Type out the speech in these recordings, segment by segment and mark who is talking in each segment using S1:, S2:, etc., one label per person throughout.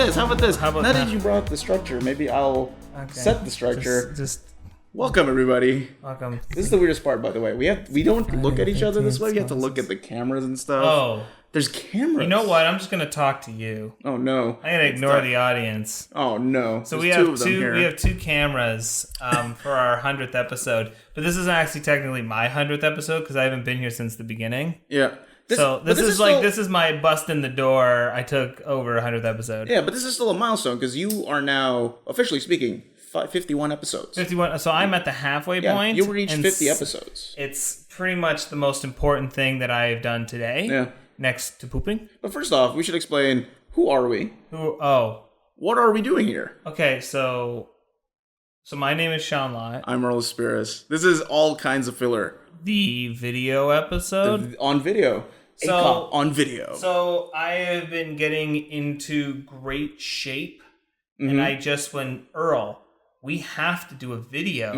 S1: this? How about this?
S2: How about
S1: now
S2: that?
S1: that you brought up the structure, maybe I'll set the structure.
S2: Just
S1: welcome, everybody.
S2: welcome.
S1: This is the weirdest part, by the way. We don't look at each other this way. We have to look at the cameras and stuff.
S2: Oh.
S1: There's cameras.
S2: You know what? I'm just gonna talk to you.
S1: Oh no.
S2: I'm gonna ignore the audience.
S1: Oh no.
S2: So
S1: There's
S2: we
S1: two
S2: have
S1: of them here.
S2: we have two cameras for our 100th episode, but this isn't actually technically my 100th episode because I haven't been here since the beginning.
S1: Yeah.
S2: This is my bust in the door. I took over 100th episode.
S1: Yeah, but this is still a milestone because you are now officially speaking 51 episodes.
S2: 51. So I'm at the halfway point.
S1: You reached 50 episodes.
S2: It's pretty much the most important thing that I've done today.
S1: Yeah.
S2: Next to pooping.
S1: But first off, we should explain who are we? What are we doing here?
S2: Okay, so my name is Sean Lott.
S1: I'm Earl Spiris. This is all kinds of filler.
S2: The video episode
S1: on video. AKOP on video.
S2: So I have been getting into great shape, and I just went, Earl, we have to do a video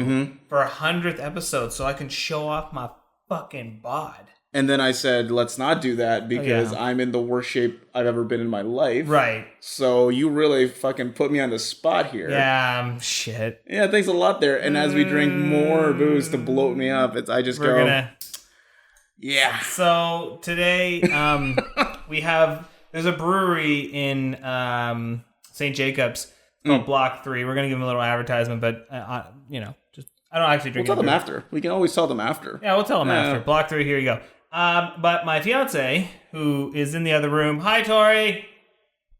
S2: for 100th episode so I can show off my fucking bod.
S1: And then I said, let's not do that because I'm in the worst shape I've ever been in my life.
S2: Right.
S1: So you really fucking put me on the spot here.
S2: Yeah, shit.
S1: Yeah, thanks a lot there. And as we drink more booze to bloat me up, yeah.
S2: So today there's a brewery in St. Jacobs called Block 3. We're going to give them a little advertisement, but, I don't actually drink
S1: We'll tell them after. We can always tell them after.
S2: Yeah, we'll tell them after. Block 3, here you go. But my fiance, who is in the other room, hi, Tori.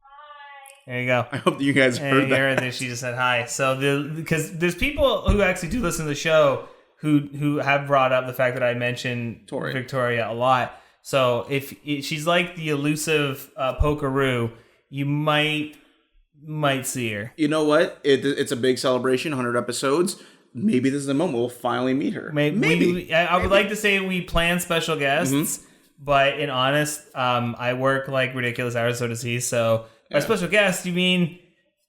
S2: Hi. There you go.
S1: I hope that you guys heard that.
S2: She just said hi. So because there's people who actually do listen to the show who have brought up the fact that I mention Victoria a lot. So if she's like the elusive Pokeroo, you might see her.
S1: You know what? It's a big celebration, 100 episodes. Maybe this is the moment we'll finally meet her.
S2: Maybe. I would like to say we plan special guests, but in honest, I work like ridiculous hours, so does he. So by special guest, you mean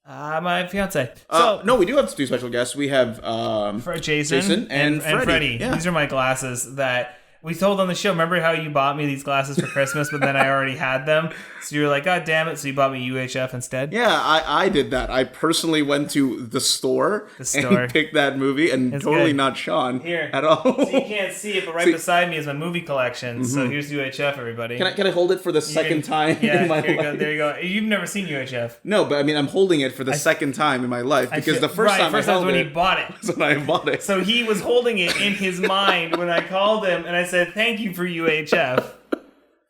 S2: my fiance?
S1: No, we do have two special guests. We have
S2: Jason and Freddie.
S1: Yeah.
S2: These are my glasses that we told on the show. Remember how you bought me these glasses for Christmas, but then I already had them? So you were like, God damn it. So you bought me UHF instead?
S1: Yeah, I did that. I personally went to the store and picked that movie, and it's totally good. Not Sean
S2: here
S1: at all.
S2: So you can't see it, but right beside me is my movie collection. So here's UHF, everybody.
S1: Can I hold it for the second time in my life?
S2: There you go. You've never seen UHF.
S1: No, but I mean, I'm holding it for the second time in my life because the first time I held
S2: when
S1: it
S2: he bought it.
S1: was when I bought it.
S2: So he was holding it in his mind when I called him, and I said, thank you for UHF.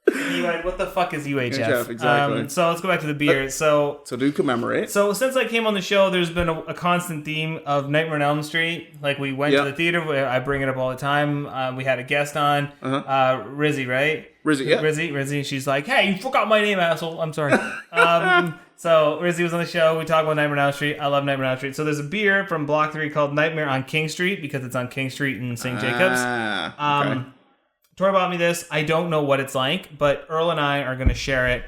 S2: And he went, what the fuck is UHF?
S1: Exactly.
S2: So let's go back to the beer. So
S1: to commemorate.
S2: So since I came on the show, there's been a constant theme of Nightmare on Elm Street. Like we went to the theater. I bring it up all the time. We had a guest on, Rizzy, right?
S1: Rizzy, yeah.
S2: Rizzy. She's like, hey, you forgot my name, asshole. I'm sorry. So Rizzy was on the show. We talked about Nightmare on Elm Street. I love Nightmare on Elm Street. So there's a beer from Block 3 called Nightmare on King Street because it's on King Street in St. Jacobs.
S1: Okay.
S2: Tori bought me this. I don't know what it's like, but Earl and I are going to share it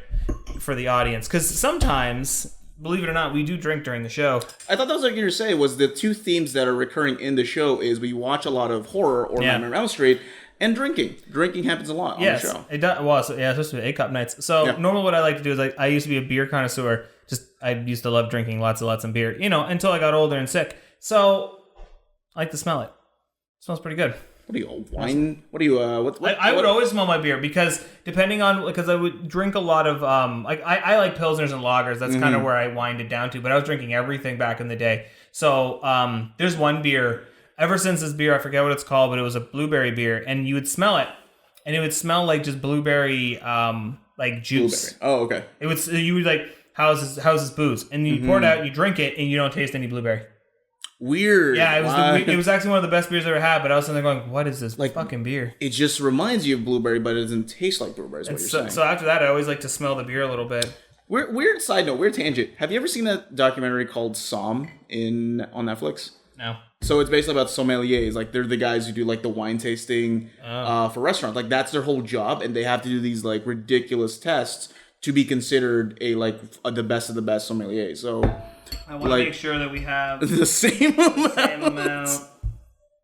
S2: for the audience. Because sometimes, believe it or not, we do drink during the show.
S1: I thought that was what you were going to say, was the two themes that are recurring in the show is we watch a lot of horror or Nightmare on Elm Street, and drinking. Drinking happens a lot on the show.
S2: It does. Well, especially with AKOP nights. So normally what I like to do is I used to be a beer connoisseur. I used to love drinking lots of beer, until I got older and sick. So I like to smell it. It smells pretty good.
S1: What are you, wine? What are you,
S2: I would always smell my beer because because I would drink a lot of, I like Pilsners and lagers. That's kind of where I wind it down to, but I was drinking everything back in the day. So, there's one beer, ever since this beer, I forget what it's called, but it was a blueberry beer, and you would smell it, and it would smell like just blueberry, like juice.
S1: Blueberry. Oh, okay.
S2: You would like, how's this booze? And you pour it out, you drink it, and you don't taste any blueberry.
S1: Weird.
S2: Yeah, it was actually one of the best beers I ever had, but I was sitting there going, what is this fucking beer?
S1: It just reminds you of blueberry, but it doesn't taste like blueberry, is what you're saying.
S2: So after that, I always like to smell the beer a little bit.
S1: Weird side note, weird tangent. Have you ever seen that documentary called Somm on Netflix?
S2: No.
S1: So it's basically about sommeliers. Like, they're the guys who do, like, the wine tasting for restaurants. Like, that's their whole job, and they have to do these, like, ridiculous tests to be considered the best of the best sommeliers. So...
S2: I want to make sure that we have
S1: the same amount.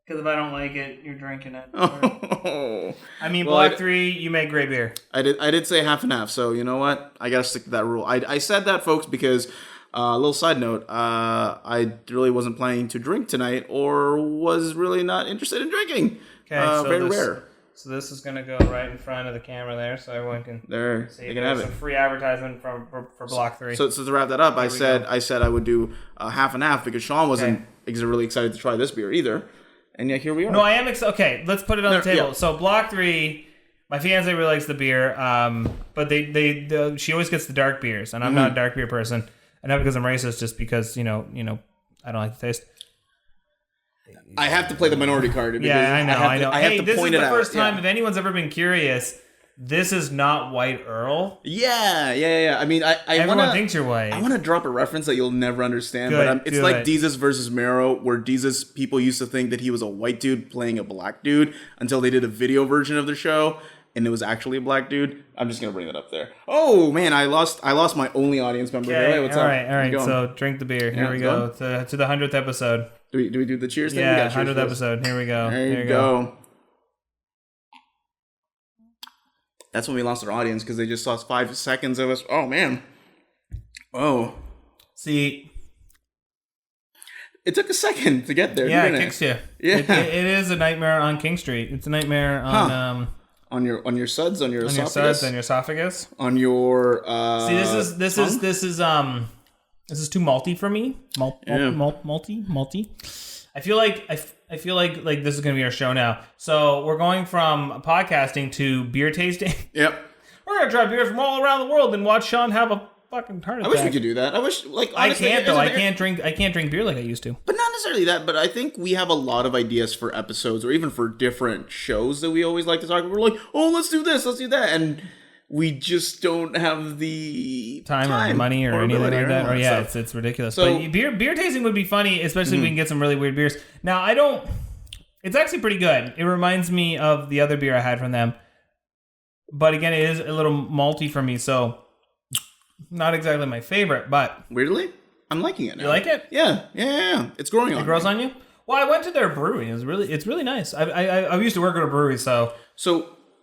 S2: Because if I don't like it, you're drinking it.
S1: Oh.
S2: I mean, well, Block 3, you make great beer.
S1: I did say half and half, so you know what? I gotta stick to that rule. I said that, folks, because a little side note, I really wasn't planning to drink tonight, or was really not interested in drinking.
S2: Okay, so
S1: very rare.
S2: So this is gonna go right in front of the camera there, so everyone can see.
S1: They can have it.
S2: Some free advertisement for Block 3.
S1: So to wrap that up, I said I would do half and half because Sean wasn't really excited to try this beer either. And yeah, here we are.
S2: No, I am excited. Okay, let's put it on the table. Yeah. So Block 3, my fiance really likes the beer, but she always gets the dark beers, and I'm not a dark beer person. And not because I'm racist, just because, you know, I don't like the taste.
S1: I have to play the minority card.
S2: Yeah, I know. Hey, this is the first time, if anyone's ever been curious, this is not White Earl.
S1: Yeah. I mean,
S2: everyone thinks you're white.
S1: I want to drop a reference that you'll never understand, but it's like Jesus versus Mero, where Jesus people used to think that he was a white dude playing a black dude until they did a video version of the show, and it was actually a black dude. I'm just gonna bring that up there. Oh man, I lost my only audience member.
S2: Okay,
S1: hey, what's
S2: all
S1: up?
S2: Right. So drink the beer. Here we go to the 100th episode.
S1: Do we do the cheers thing?
S2: Yeah, 100th episode. Here we go.
S1: There you go. That's when we lost our audience because they just saw 5 seconds of us. Oh man. Oh.
S2: See.
S1: It took a second to get there.
S2: Yeah,
S1: didn't
S2: it kicks you.
S1: Yeah.
S2: It is a nightmare on King Street. It's a nightmare on
S1: on your suds, on your esophagus,
S2: your esophagus,
S1: on your.
S2: See, this is too malty for me. Malty. I feel like this is gonna be our show now. So we're going from podcasting to beer tasting.
S1: Yep.
S2: We're gonna try beers from all around the world and watch Sean have a fucking heart attack.
S1: I wish we could do that. I wish, honestly,
S2: I can't though. I can't drink beer like I used to.
S1: But not necessarily that. But I think we have a lot of ideas for episodes, or even for different shows that we always like to talk about. We're like, oh, let's do this, let's do that, and we just don't have the
S2: time or money or anything like that. Or it's ridiculous. So, but beer tasting would be funny, especially if we can get some really weird beers. Now I don't. It's actually pretty good. It reminds me of the other beer I had from them, but again, it is a little malty for me. So not exactly my favorite, but
S1: weirdly, I'm liking it now.
S2: You like it?
S1: Yeah. It's growing on me.
S2: It grows on you? Well, I went to their brewery. It's really nice. I used to work at a brewery, so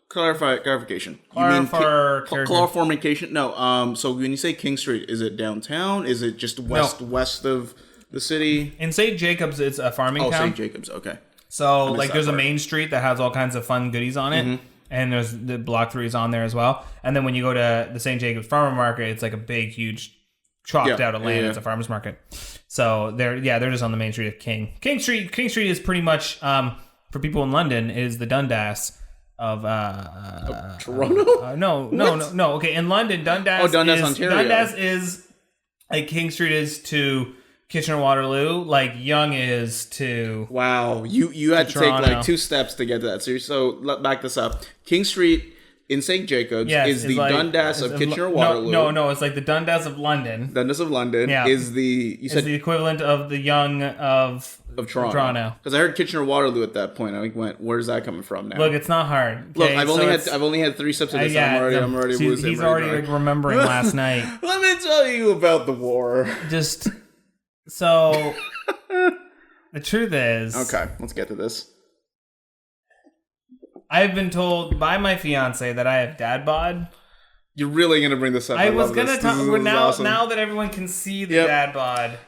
S1: clarification. Clarification? No. So when you say King Street, is it downtown? Is it just west of the city?
S2: In St. Jacobs, it's a farming town.
S1: Oh, St. Jacobs. Okay.
S2: So there's a main street that has all kinds of fun goodies on it. Mm-hmm. And there's the Block 3 is on there as well. And then when you go to the St. Jacobs Farmer Market, it's like a big, huge chopped out of land. It's a farmer's market. So they're just on the main street of King. King Street is pretty much, for people in London, is the Dundas of
S1: Toronto?
S2: No. Okay, in London, Dundas
S1: Ontario.
S2: Dundas is like King Street is to Kitchener-Waterloo, like Yonge is to.
S1: Wow, you had to
S2: Toronto.
S1: take like 2 steps to get to that. So let's back this up. King Street in St. Jacobs is the Dundas of Kitchener-Waterloo.
S2: No, it's like the Dundas of London.
S1: Dundas of London is the
S2: the equivalent of the Yonge of Toronto.
S1: Because I heard Kitchener-Waterloo at that point. I went, where's that coming from now?
S2: Look, it's not hard. Okay?
S1: Look, I've only had 3 steps of this. I'm already losing.
S2: He's already remembering last night.
S1: Let me tell you about the war.
S2: So the truth is,
S1: okay, let's get to this.
S2: I've been told by my fiance that I have dad bod.
S1: You're really gonna bring this up?
S2: I was gonna talk now that everyone can see the dad bod.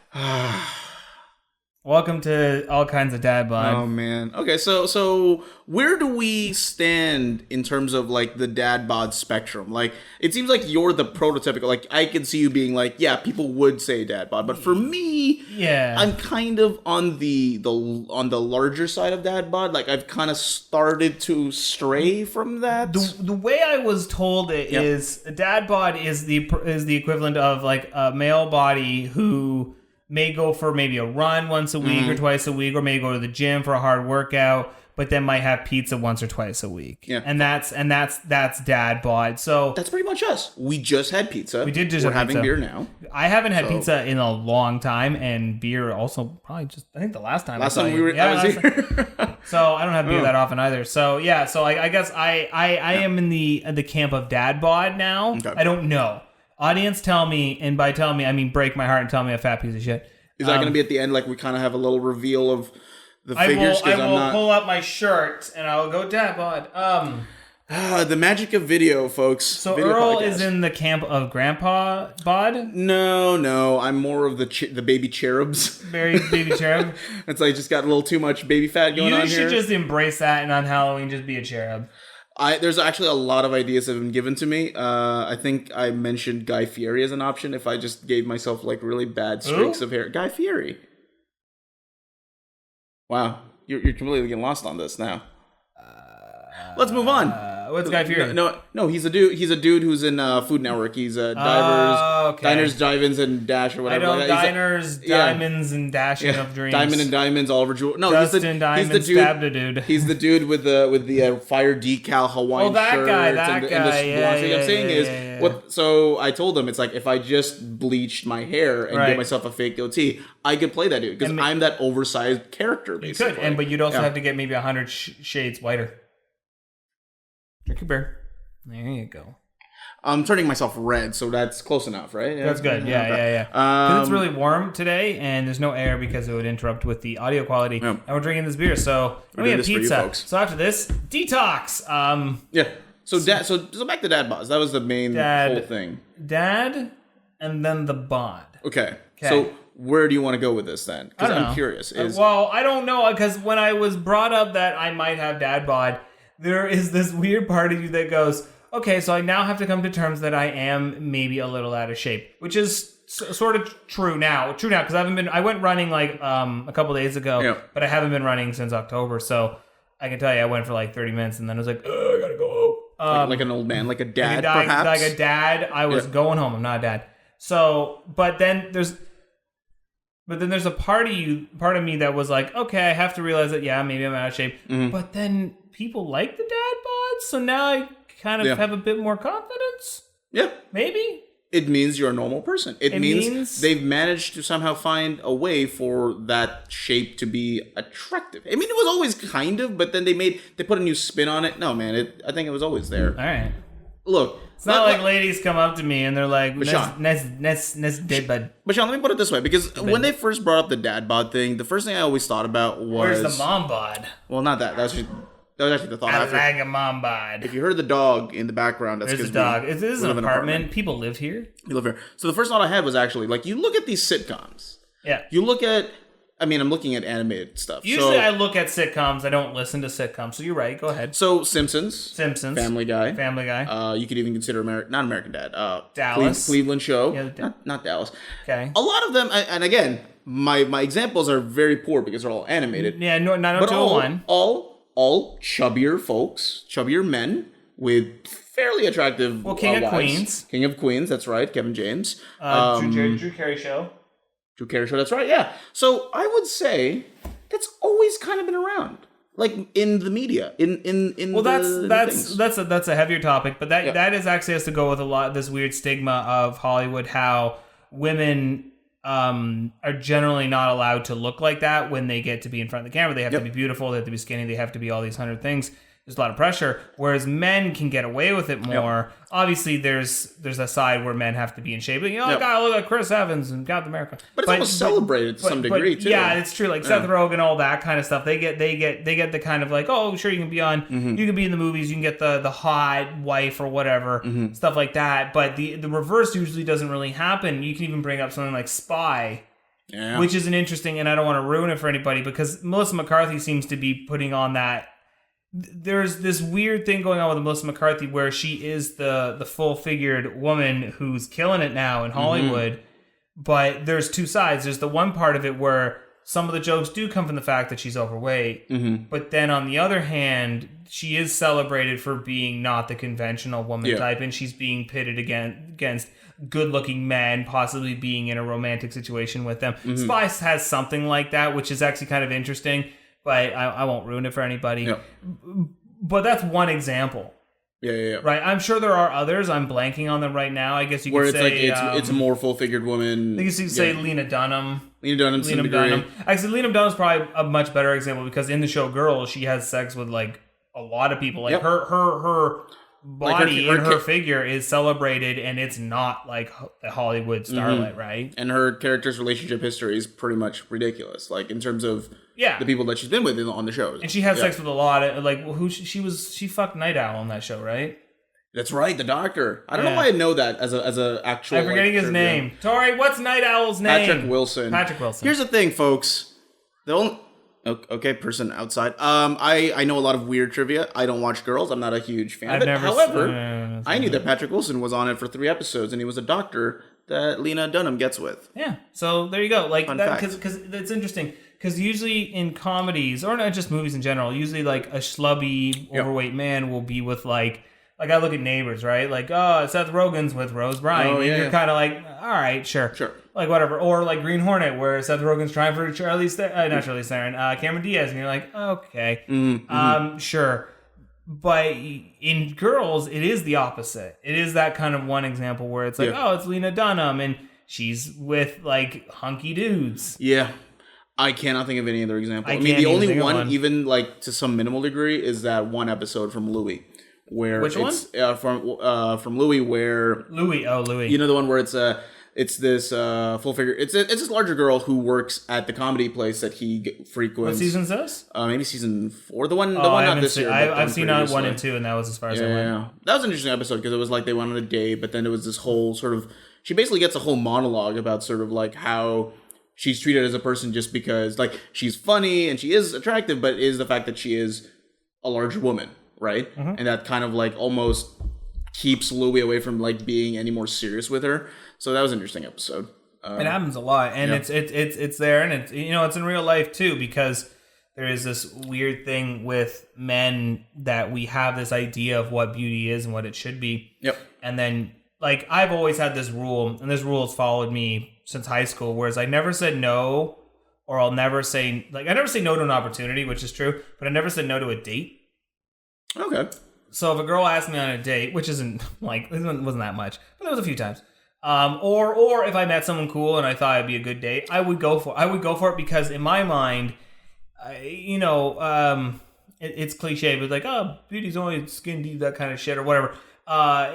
S2: Welcome to all kinds of dad bod.
S1: Oh man. Okay, so where do we stand in terms of like the dad bod spectrum? Like it seems like you're the prototypical. Like I can see you being like, yeah, people would say dad bod, but for me, I'm kind of on the larger side of dad bod. Like I've kind of started to stray from that.
S2: The way I was told it is dad bod is the equivalent of like a male body who may go for maybe a run once a week or twice a week, or may go to the gym for a hard workout, but then might have pizza once or twice a week. Yeah. And that's dad bod. So
S1: that's pretty much us. We just had pizza.
S2: We did just
S1: We're having beer now.
S2: I haven't had pizza in a long time, and beer also probably just I think the last time I was here. So I don't have beer that often either. So I guess I am in the camp of dad bod now. Okay. I don't know. Audience, tell me, and by tell me, I mean break my heart and tell me a fat piece of shit.
S1: Is that going to be at the end, like we kind of have a little reveal of the figures because
S2: I will pull up my shirt and I'll go dad bod.
S1: The magic of video, folks.
S2: So
S1: video
S2: Earl
S1: podcast.
S2: is in the camp of Grandpa bod.
S1: No, I'm more of the baby cherubs.
S2: Baby cherub.
S1: It's like just got a little too much baby fat going on here.
S2: You should just embrace that and on Halloween just be a cherub.
S1: There's actually a lot of ideas that have been given to me. I think I mentioned Guy Fieri as an option if I just gave myself like really bad streaks of hair. Guy Fieri. Wow, you're completely getting lost on this now. Let's move on.
S2: What's Guy Fieri?
S1: No, he's a dude. He's a dude who's in Food Network. He's Diners, Dive-Ins, and Dash or whatever.
S2: I know Diners, Diamonds, and Dashing of Dreams.
S1: Diamond and Diamonds, Oliver Jewell. No,
S2: Dustin Diamond stabbed a dude.
S1: He's the dude with the fire decal Hawaiian shirt.
S2: That guy.
S1: I'm saying is So I told him it's like if I just bleached my hair and give myself a fake goatee, I could play that dude because I'm that oversized character. Basically,
S2: you could, but you'd also have to get maybe 100 shades whiter. Drink your beer. There you go.
S1: I'm turning myself red, so that's close enough, right?
S2: That's good. Yeah. Because it's really warm today, and there's no air because it would interrupt with the audio quality. Yep. And we're drinking this beer, so we have pizza. So after this, detox.
S1: Yeah. So back to dad bods. That was the main whole thing.
S2: Dad, and then the bod.
S1: Okay. So where do you want to go with this then? Because I'm curious.
S2: Well, I don't know because when I was brought up that I might have dad bod, there is this weird part of you that goes, okay, so I now have to come to terms that I am maybe a little out of shape, which is sort of true now because I went running like a couple days ago, but I haven't been running since October, so I can tell you I went for like 30 minutes and then I was like, I gotta go.
S1: Like an old man, like a dad, perhaps?
S2: Like a dad. I was going home. I'm not a dad. So, but then there's a part of me that was like, okay, I have to realize that, maybe I'm out of shape. Mm-hmm. But then people like the dad bods, so now I kind of have a bit more confidence. Yeah. Maybe.
S1: It means you're a normal person. It means they've managed to somehow find a way for that shape to be attractive. I mean, it was always kind of, but then they put a new spin on it. No, man, I think it was always there. All
S2: right.
S1: Look.
S2: It's not like ladies come up to me and they're like, "Let's date bud."
S1: But Sean, let me put it this way, because when they first brought up the dad bod thing, the first thing I always thought about was...
S2: Where's the mom bod?
S1: Well, not that. That was actually the thought.
S2: I like a mom bod.
S1: If you heard the dog in the background, that's because
S2: there's a dog. This is an apartment. People live here.
S1: You live here. So the first thought I had was actually, like, you look at these sitcoms. Yeah. You look at... I mean, I'm looking at animated stuff.
S2: Usually I look at sitcoms. I don't listen to sitcoms. So you're right. Go ahead.
S1: So Simpsons. Family Guy. You could even consider not American Dad.
S2: Dallas.
S1: Cleveland Show. Yeah, not Dallas.
S2: Okay.
S1: A lot of them, and again, my examples are very poor because they're all animated.
S2: Yeah, no, not one.
S1: All chubbier folks, chubbier men with fairly attractive
S2: King of Queens.
S1: King of Queens, that's right. Kevin James.
S2: Drew Carey Show.
S1: Drew Carey Show, that's right, yeah. So I would say that's always kind of been around, like in the media,
S2: that's a heavier topic, but that is actually has to go with a lot of this weird stigma of Hollywood, how women are generally not allowed to look like that when they get to be in front of the camera. They have to be beautiful, they have to be skinny, they have to be all these 100 things. There's a lot of pressure, whereas men can get away with it more. Obviously, there's a side where men have to be in shape. Like, I gotta look like Chris Evans and Captain America.
S1: But it's almost celebrated to some degree too.
S2: Yeah, it's true. Like Seth Rogen, all that kind of stuff. They get the kind of like, oh, sure, you can be on, you can be in the movies, you can get the hot wife or whatever, stuff like that. But the reverse usually doesn't really happen. You can even bring up something like Spy. Yeah. Which is an interesting, and I don't want to ruin it for anybody because Melissa McCarthy seems to be putting on that. There's this weird thing going on with Melissa McCarthy where she is the full-figured woman who's killing it now in Hollywood, but there's two sides. There's the one part of it where some of the jokes do come from the fact that she's overweight, but then on the other hand, she is celebrated for being not the conventional woman type, and she's being pitted against good-looking men, possibly being in a romantic situation with them. Spice has something like that, which is actually kind of interesting. But I won't ruin it for anybody. Yep. But that's one example.
S1: Yeah.
S2: Right? I'm sure there are others. I'm blanking on them right now. I guess you could say...
S1: Where it's like, it's a more full-figured woman.
S2: I guess you could say Lena Dunham.
S1: Lena Dunham.
S2: Actually, Lena Dunham's probably a much better example because in the show Girls, she has sex with, like, a lot of people. Like, her body in her figure is celebrated, and it's not like a Hollywood starlet, right?
S1: And her character's relationship history is pretty much ridiculous, like in terms of
S2: Yeah.
S1: the people that she's been with on the shows.
S2: And she had sex with a lot of, like, she fucked Night Owl on that show, right?
S1: That's right, the doctor. I don't know why I know that as a actual.
S2: I'm forgetting his name. Tori, what's Night Owl's name?
S1: Patrick Wilson. Here's the thing, folks. The only person outside. I know a lot of weird trivia. I don't watch Girls. I'm not a huge fan of it. However, I knew that Patrick Wilson was on it for 3 episodes, and he was a doctor that Lena Dunham gets with.
S2: Yeah. So there you go. Like that, because it's interesting. Because usually in comedies, or not just movies in general, usually like a schlubby, overweight man will be with like I look at Neighbors, right? Like, oh, Seth Rogen's with Rose Byrne. And you're kind of like, all right, sure. Like, whatever. Or like Green Hornet, where Seth Rogen's trying for not Charlize Theron, Cameron Diaz. And you're like, okay, sure. But in Girls, it is the opposite. It is that kind of one example where it's like, oh, it's Lena Dunham, and she's with like hunky dudes.
S1: Yeah. I cannot think of any other example. I mean, the only one, even like to some minimal degree, is that one episode from Louie. Where
S2: Which
S1: it's,
S2: one?
S1: From Louie, where
S2: Louie.
S1: You know the one where it's this full figure. It's this larger girl who works at the comedy place that he frequents.
S2: What season's this?
S1: Maybe season 4. The one not this year.
S2: I've seen 1 and 2, and that was as far as I went.
S1: Yeah, that was an interesting episode because it was like they went on a date, but then it was this whole sort of. She basically gets a whole monologue about sort of like how she's treated as a person just because like she's funny and she is attractive, but is the fact that she is a larger woman. Right? Mm-hmm. And that kind of like almost keeps Louie away from like being any more serious with her. So that was an interesting episode.
S2: It happens a lot, and it's there, and it's it's in real life too, because there is this weird thing with men that we have this idea of what beauty is and what it should be.
S1: Yep.
S2: And then like I've always had this rule, and this rule has followed me since high school, whereas I never said no, or I never say no to an opportunity, which is true, but I never said no to a date.
S1: Okay.
S2: So if a girl asked me on a date, which isn't like it wasn't that much, but there was a few times. Or if I met someone cool and I thought it'd be a good date, I would go for it because in my mind, it's cliche, but like, oh, beauty's only skin deep, that kind of shit or whatever.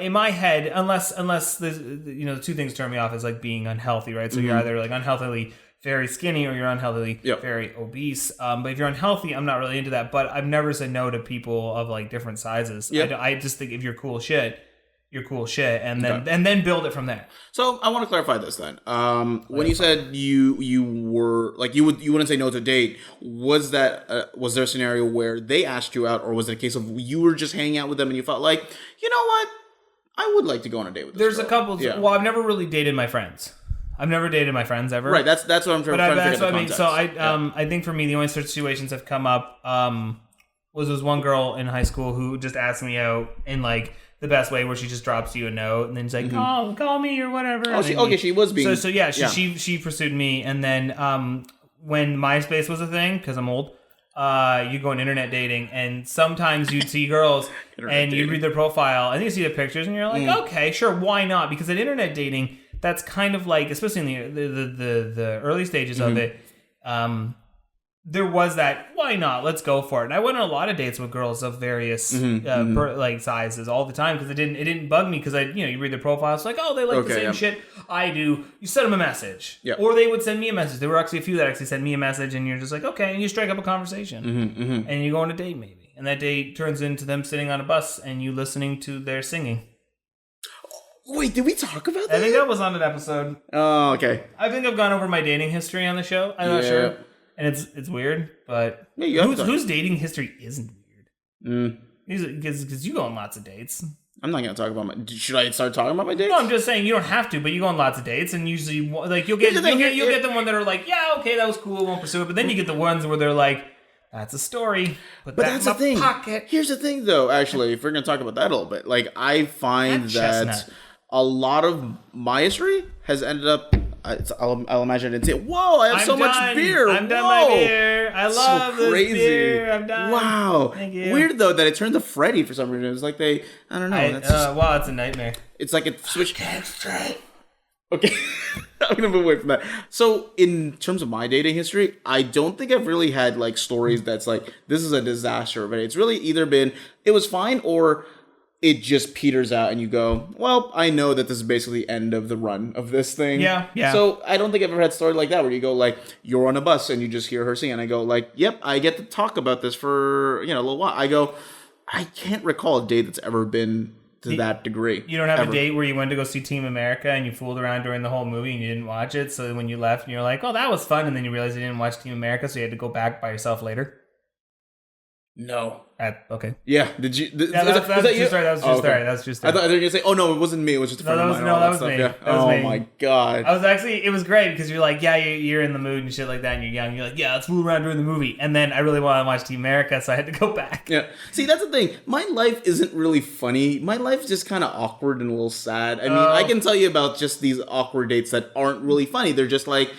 S2: In my head, unless there's the two things turn me off is like being unhealthy, right? So you're either like unhealthily very skinny or you're unhealthily very obese. But if you're unhealthy, I'm not really into that. But I've never said no to people of like different sizes. Yep. I just think if you're cool shit, and then build it from there.
S1: So I want to clarify this then. When you said you were like you wouldn't say no to a date, was there a scenario where they asked you out, or was it a case of you were just hanging out with them and you felt like, you know what, I would like to go on a date with this
S2: There's
S1: girl.
S2: A couple. Yeah. Well, I've never really dated my friends. I've never dated my friends ever.
S1: Right, that's what I'm trying to figure out the context.
S2: So I think for me the only situations have come up was this one girl in high school who just asked me out in like the best way, where she just drops you a note and then she's like, call me or whatever.
S1: Oh, she was being
S2: she pursued me, and then when MySpace was a thing, because I'm old, you go on internet dating, and sometimes you'd see girls and you'd read their profile and you see the pictures and you're like, okay, sure, why not? Because at internet dating, that's kind of like, especially in the early stages of it, there was that, why not? Let's go for it. And I went on a lot of dates with girls of various like sizes all the time, because it didn't bug me, because you read their profiles, like, oh, they like the same shit I do. You send them a message, or they would send me a message. There were actually a few that actually sent me a message, and you're just like, okay, and you strike up a conversation, and you go on a date maybe, and that date turns into them sitting on a bus and you listening to their singing.
S1: Wait, did we talk about that?
S2: I think that was on an episode.
S1: Oh, okay.
S2: I think I've gone over my dating history on the show. I'm not sure. And it's weird, but whose dating history isn't weird? Because you go on lots of dates.
S1: I'm not going to talk about should I start talking about my dates?
S2: No, I'm just saying you don't have to, but you go on lots of dates, and usually like you'll get the one that are like, yeah, okay, that was cool, won't pursue it. But then you get the ones where they're like, that's a story. But that's the thing. Pocket.
S1: Here's the thing, though. Actually, if we're going to talk about that a little bit, like I find that a lot of my history has ended up. I'll imagine I didn't say, whoa, I have so much beer.
S2: I'm done my beer. I love this beer. I'm done.
S1: Wow.
S2: Thank you.
S1: Weird, though, that it turned to Freddy for some reason. It's like I don't know.
S2: Wow, it's a nightmare.
S1: It's like it switched. Okay. I'm going to move away from that. So, in terms of my dating history, I don't think I've really had, like, stories that's like, this is a disaster. But it's really either been, it was fine, or it just peters out and you go, well, I know that this is basically the end of the run of this thing.
S2: Yeah.
S1: So I don't think I've ever had a story like that where you go like, you're on a bus and you just hear her sing and I go like, yep, I get to talk about this for, a little while. I go, I can't recall a date that's ever been to that degree.
S2: You don't have a date where you went to go see Team America and you fooled around during the whole movie and you didn't watch it, so when you left you're like, oh, that was fun, and then you realized you didn't watch Team America, so you had to go back by yourself later?
S1: No.
S2: Okay.
S1: Yeah. Did you?
S2: That was just right. That was just
S1: I thought you were gonna say, "Oh no, it wasn't me. It was just a friend of mine."
S2: That was me.
S1: Yeah.
S2: That was me.
S1: My god.
S2: It was great because you're like, yeah, you're in the mood and shit like that, and you're young. You're like, yeah, let's fool around during the movie. And then I really want to watch Team America, so I had to go back.
S1: Yeah. See, that's the thing. My life isn't really funny. My life's just kind of awkward and a little sad. I mean, I can tell you about just these awkward dates that aren't really funny. They're just like,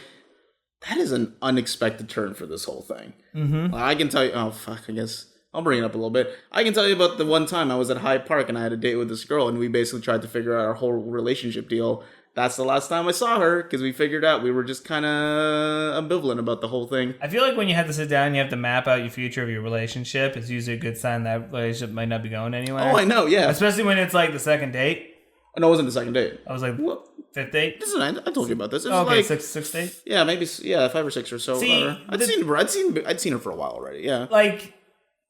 S1: that is an unexpected turn for this whole thing. Mm-hmm. I can tell you. Oh fuck. I guess I'll bring it up a little bit. I can tell you about the one time I was at Hyde Park and I had a date with this girl and we basically tried to figure out our whole relationship deal. That's the last time I saw her because we figured out we were just kind of ambivalent about the whole thing. I
S2: feel like when you have to sit down and you have to map out your future of your relationship, it's usually a good sign that relationship might not be going anywhere.
S1: Oh, I know, yeah.
S2: Especially when it's like the second date.
S1: No, it wasn't the second date.
S2: I was like, what? Fifth date?
S1: I told you about this. It was like
S2: sixth date?
S1: Yeah, maybe 5 or 6 or so.
S2: See,
S1: I'd seen her for a while already, yeah.
S2: Like,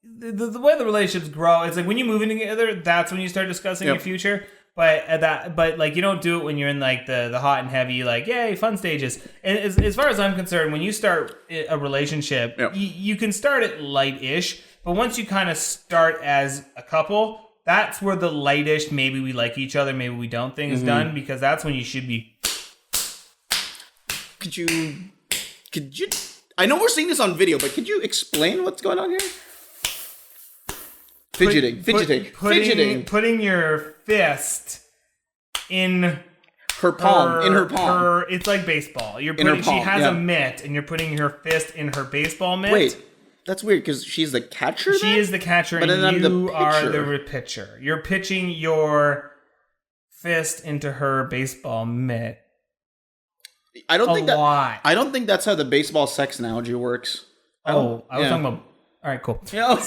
S2: the way the relationships grow, it's like when you move in together, that's when you start discussing your future. But like you don't do it when you're in like the hot and heavy, like, yay, fun stages. And as far as I'm concerned, when you start a relationship, you can start it light-ish, but once you kind of start as a couple, that's where the lightish, maybe we like each other, maybe we don't thing is done, because that's when you should be.
S1: Could you? I know we're seeing this on video, but could you explain what's going on here? Fidgeting.
S2: Putting your fist in
S1: her palm. In her palm.
S2: It's like baseball. She has a mitt, and you're putting her fist in her baseball mitt.
S1: Wait, that's weird because she's the catcher.
S2: She is the catcher, and you are the pitcher. You're pitching your fist into her baseball mitt.
S1: I don't think that's how the baseball sex analogy works.
S2: I was talking about. All right, cool. Yeah.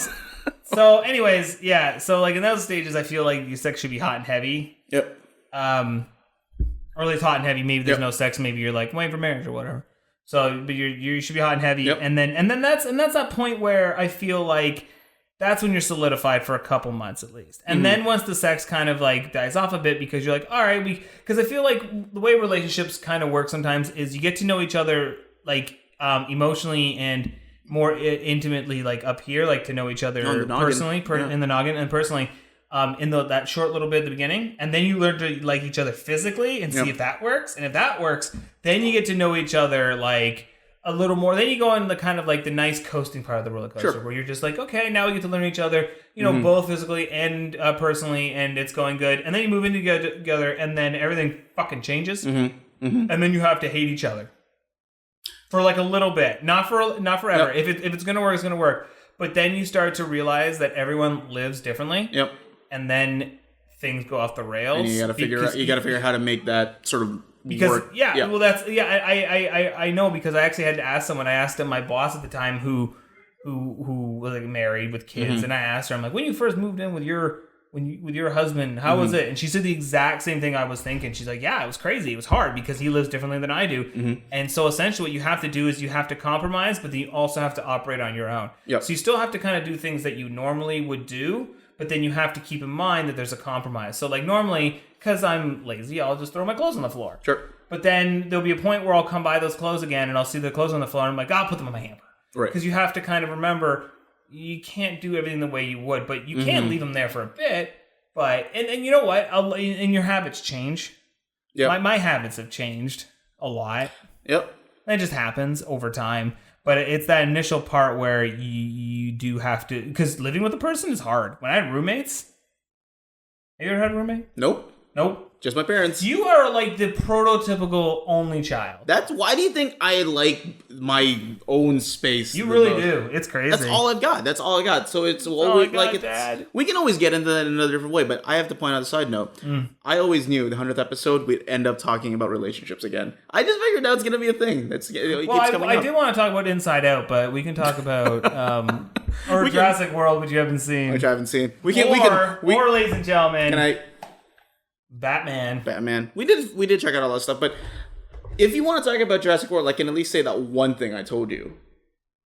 S2: So, anyways, yeah. So, like in those stages, I feel like your sex should be hot and heavy.
S1: Yep.
S2: Or at least hot and heavy. Maybe there's no sex. Maybe you're like waiting for marriage or whatever. So, but you should be hot and heavy. Yep. And then that's that point where I feel like that's when you're solidified for a couple months at least. And then once the sex kind of like dies off a bit, because you're like, all right, because I feel like the way relationships kind of work sometimes is you get to know each other like emotionally and more intimately, like up here, like to know each other personally, in the noggin, and personally in that short little bit at the beginning. And then you learn to like each other physically and see if that works. And if that works, then you get to know each other like a little more. Then you go on the kind of like the nice coasting part of the roller coaster where you're just like, okay, now we get to learn each other, both physically and personally, and it's going good. And then you move in together, and then everything fucking changes. And then you have to hate each other. For like a little bit, not forever. Yep. If it's gonna work, it's gonna work. But then you start to realize that everyone lives differently. Yep. And then things go off the rails. And you gotta figure
S1: out how to make that sort of work.
S2: Well, that's I know because I actually had to ask someone. I asked my boss at the time who was like married with kids, and I asked her, I'm like, when you first moved in with your husband, how was it? And she said the exact same thing I was thinking. She's like, yeah, it was crazy. It was hard because he lives differently than I do. And so essentially what you have to do is you have to compromise, but then you also have to operate on your own. Yep. So you still have to kind of do things that you normally would do, but then you have to keep in mind that there's a compromise. So like normally, because I'm lazy, I'll just throw my clothes on the floor. Sure. But then there'll be a point where I'll come by those clothes again and I'll see the clothes on the floor and I'm like, I'll put them in my hamper. Right. Because you have to kind of remember you can't do everything the way you would, but you can leave them there for a bit. But and you know what? And your habits change. Yeah. My habits have changed a lot. Yep. That just happens over time. But it's that initial part where you do have to, because living with a person is hard. When I had roommates, have you ever had a roommate?
S1: Nope. Just my parents.
S2: You are like the prototypical only child.
S1: Why do you think I like my own space?
S2: You really do. It's crazy.
S1: That's all I've got. So it's always Dad. We can always get into that in another different way, but I have to point out a side note. I always knew the 100th episode we'd end up talking about relationships again. I just figured that was going to be a thing.
S2: I do want to talk about Inside Out, but we can talk about Jurassic World, which you haven't seen.
S1: Which I haven't seen.
S2: Or, ladies and gentlemen,
S1: Batman. We did check out all that stuff, but if you want to talk about Jurassic World, I can at least say that one thing I told you.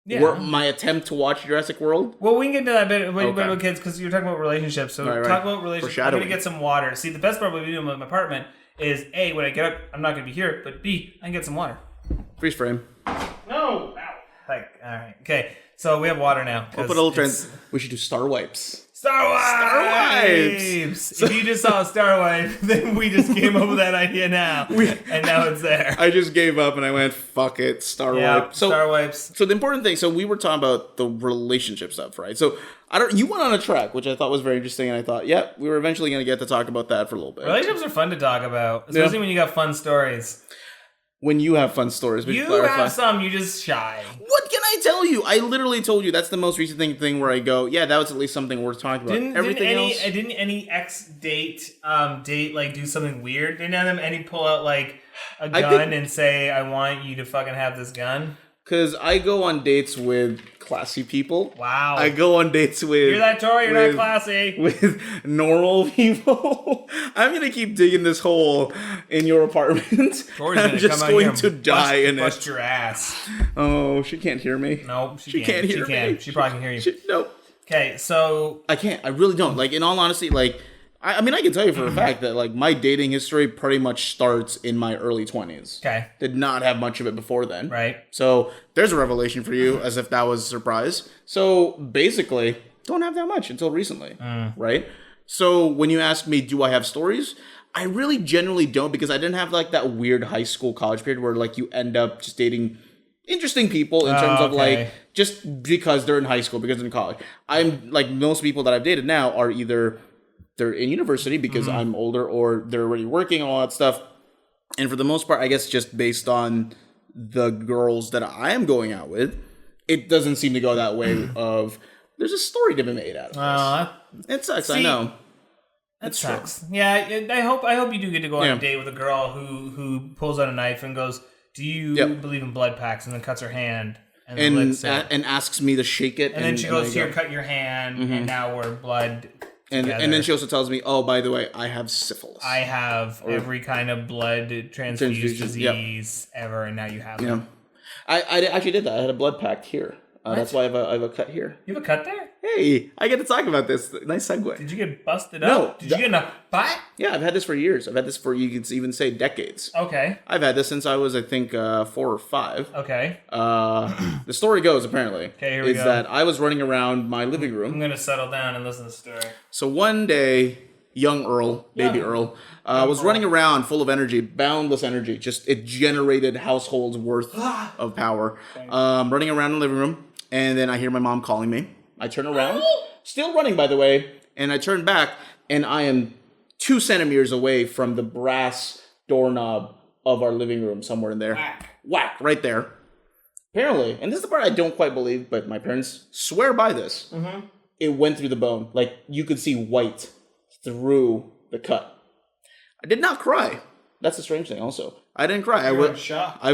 S1: Yeah. My attempt to watch Jurassic World.
S2: Well, we can get into that bit about kids because you're talking about relationships. So talk about relationships. I'm going to get some water. See, the best part of what we do in my apartment is A, when I get up, I'm not going to be here, but B, I can get some water.
S1: Freeze frame.
S2: No. Ow. All right. Okay. So we have water now.
S1: We'll put a little trend. We should do star wipes.
S2: Star Wipes! If you just saw a Star Wipe, then we just came up with that idea now. And now it's there.
S1: I just gave up and I went, fuck it, Star Wipe.
S2: Star Wipes.
S1: So the important thing, so we were talking about the relationship stuff, right? So you went on a track, which I thought was very interesting, and I thought, we were eventually going to get to talk about that for a little bit.
S2: Relationships are fun to talk about, especially when you got fun stories.
S1: When you have fun stories.
S2: You have some, you just shy.
S1: What can I tell you? I literally told you that's the most recent thing where I go, that was at least something worth talking about.
S2: Didn't any ex-date do something weird? Didn't any pull out like a gun and say, I want you to fucking have this gun?
S1: Because I go on dates with classy people.
S2: Wow.
S1: I go on dates with...
S2: You're that Tory, you're not classy.
S1: With normal people. I'm going to keep digging this hole in your apartment. I'm just going to die in it.
S2: Bust your ass.
S1: Oh, she can't hear me.
S2: No, she can't hear me. She probably can hear you.
S1: No.
S2: Okay, so...
S1: I can't. I really don't. Like, in all honesty, like... I mean, I can tell you for a fact that, like, my dating history pretty much starts in my early 20s.
S2: Okay.
S1: Did not have much of it before then.
S2: Right.
S1: So, there's a revelation for you, as if that was a surprise. So, basically, don't have that much until recently. Right? So, when you ask me, do I have stories? I really generally don't, because I didn't have, like, that weird high school, college period where, like, you end up just dating interesting people in terms of, like, just because they're in high school, because they're in college. I'm, like, most people that I've dated now are either... they're in university because I'm older, or they're already working, all that stuff. And for the most part, I guess just based on the girls that I am going out with, it doesn't seem to go that way of, there's a story to be made out of this. It sucks, I know.
S2: That sucks. True. Yeah, I hope you do get to go on a date with a girl who pulls out a knife and goes, do you believe in blood pacts? And then cuts her hand. And
S1: asks me to shake it.
S2: And then she goes, here, cut your hand, and now we're blood...
S1: And then she also tells me, oh, by the way, I have syphilis.
S2: I have every kind of blood transfused disease ever, and now you have them.
S1: I actually did that. I had a blood pact here. That's why I have a cut here.
S2: You have a cut there?
S1: Hey, I get to talk about this. Nice segue.
S2: Did you get busted up? No. Did you get in a fight?
S1: Yeah, I've had this for years. I've had this for, you could even say, decades.
S2: Okay.
S1: I've had this since I was, I think, 4 or 5.
S2: Okay.
S1: The story goes, apparently, is that I was running around my living room.
S2: I'm going to settle down and listen to the story.
S1: So one day, young Earl, baby Earl, was running around full of energy, boundless energy. Just, it generated households worth of power. Running around in the living room. And then I hear my mom calling me. I turn around, still running, by the way, and I turn back, and I am 2 centimeters away from the brass doorknob of our living room, somewhere in there. Whack, right there. Apparently, and this is the part I don't quite believe, but my parents swear by this. It went through the bone. Like, you could see white through the cut. I did not cry. That's the strange thing, also. I didn't cry. I was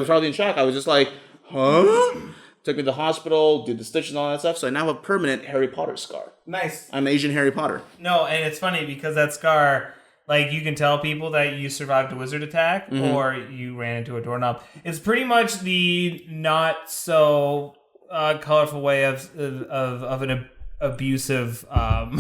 S1: probably in shock. I was just like, huh? Took me to the hospital, did the stitches and all that stuff. So I now have a permanent Harry Potter scar.
S2: Nice.
S1: I'm Asian Harry Potter.
S2: No, and it's funny because that scar, like, you can tell people that you survived a wizard attack or you ran into a doorknob. It's pretty much the not so colorful way of an abusive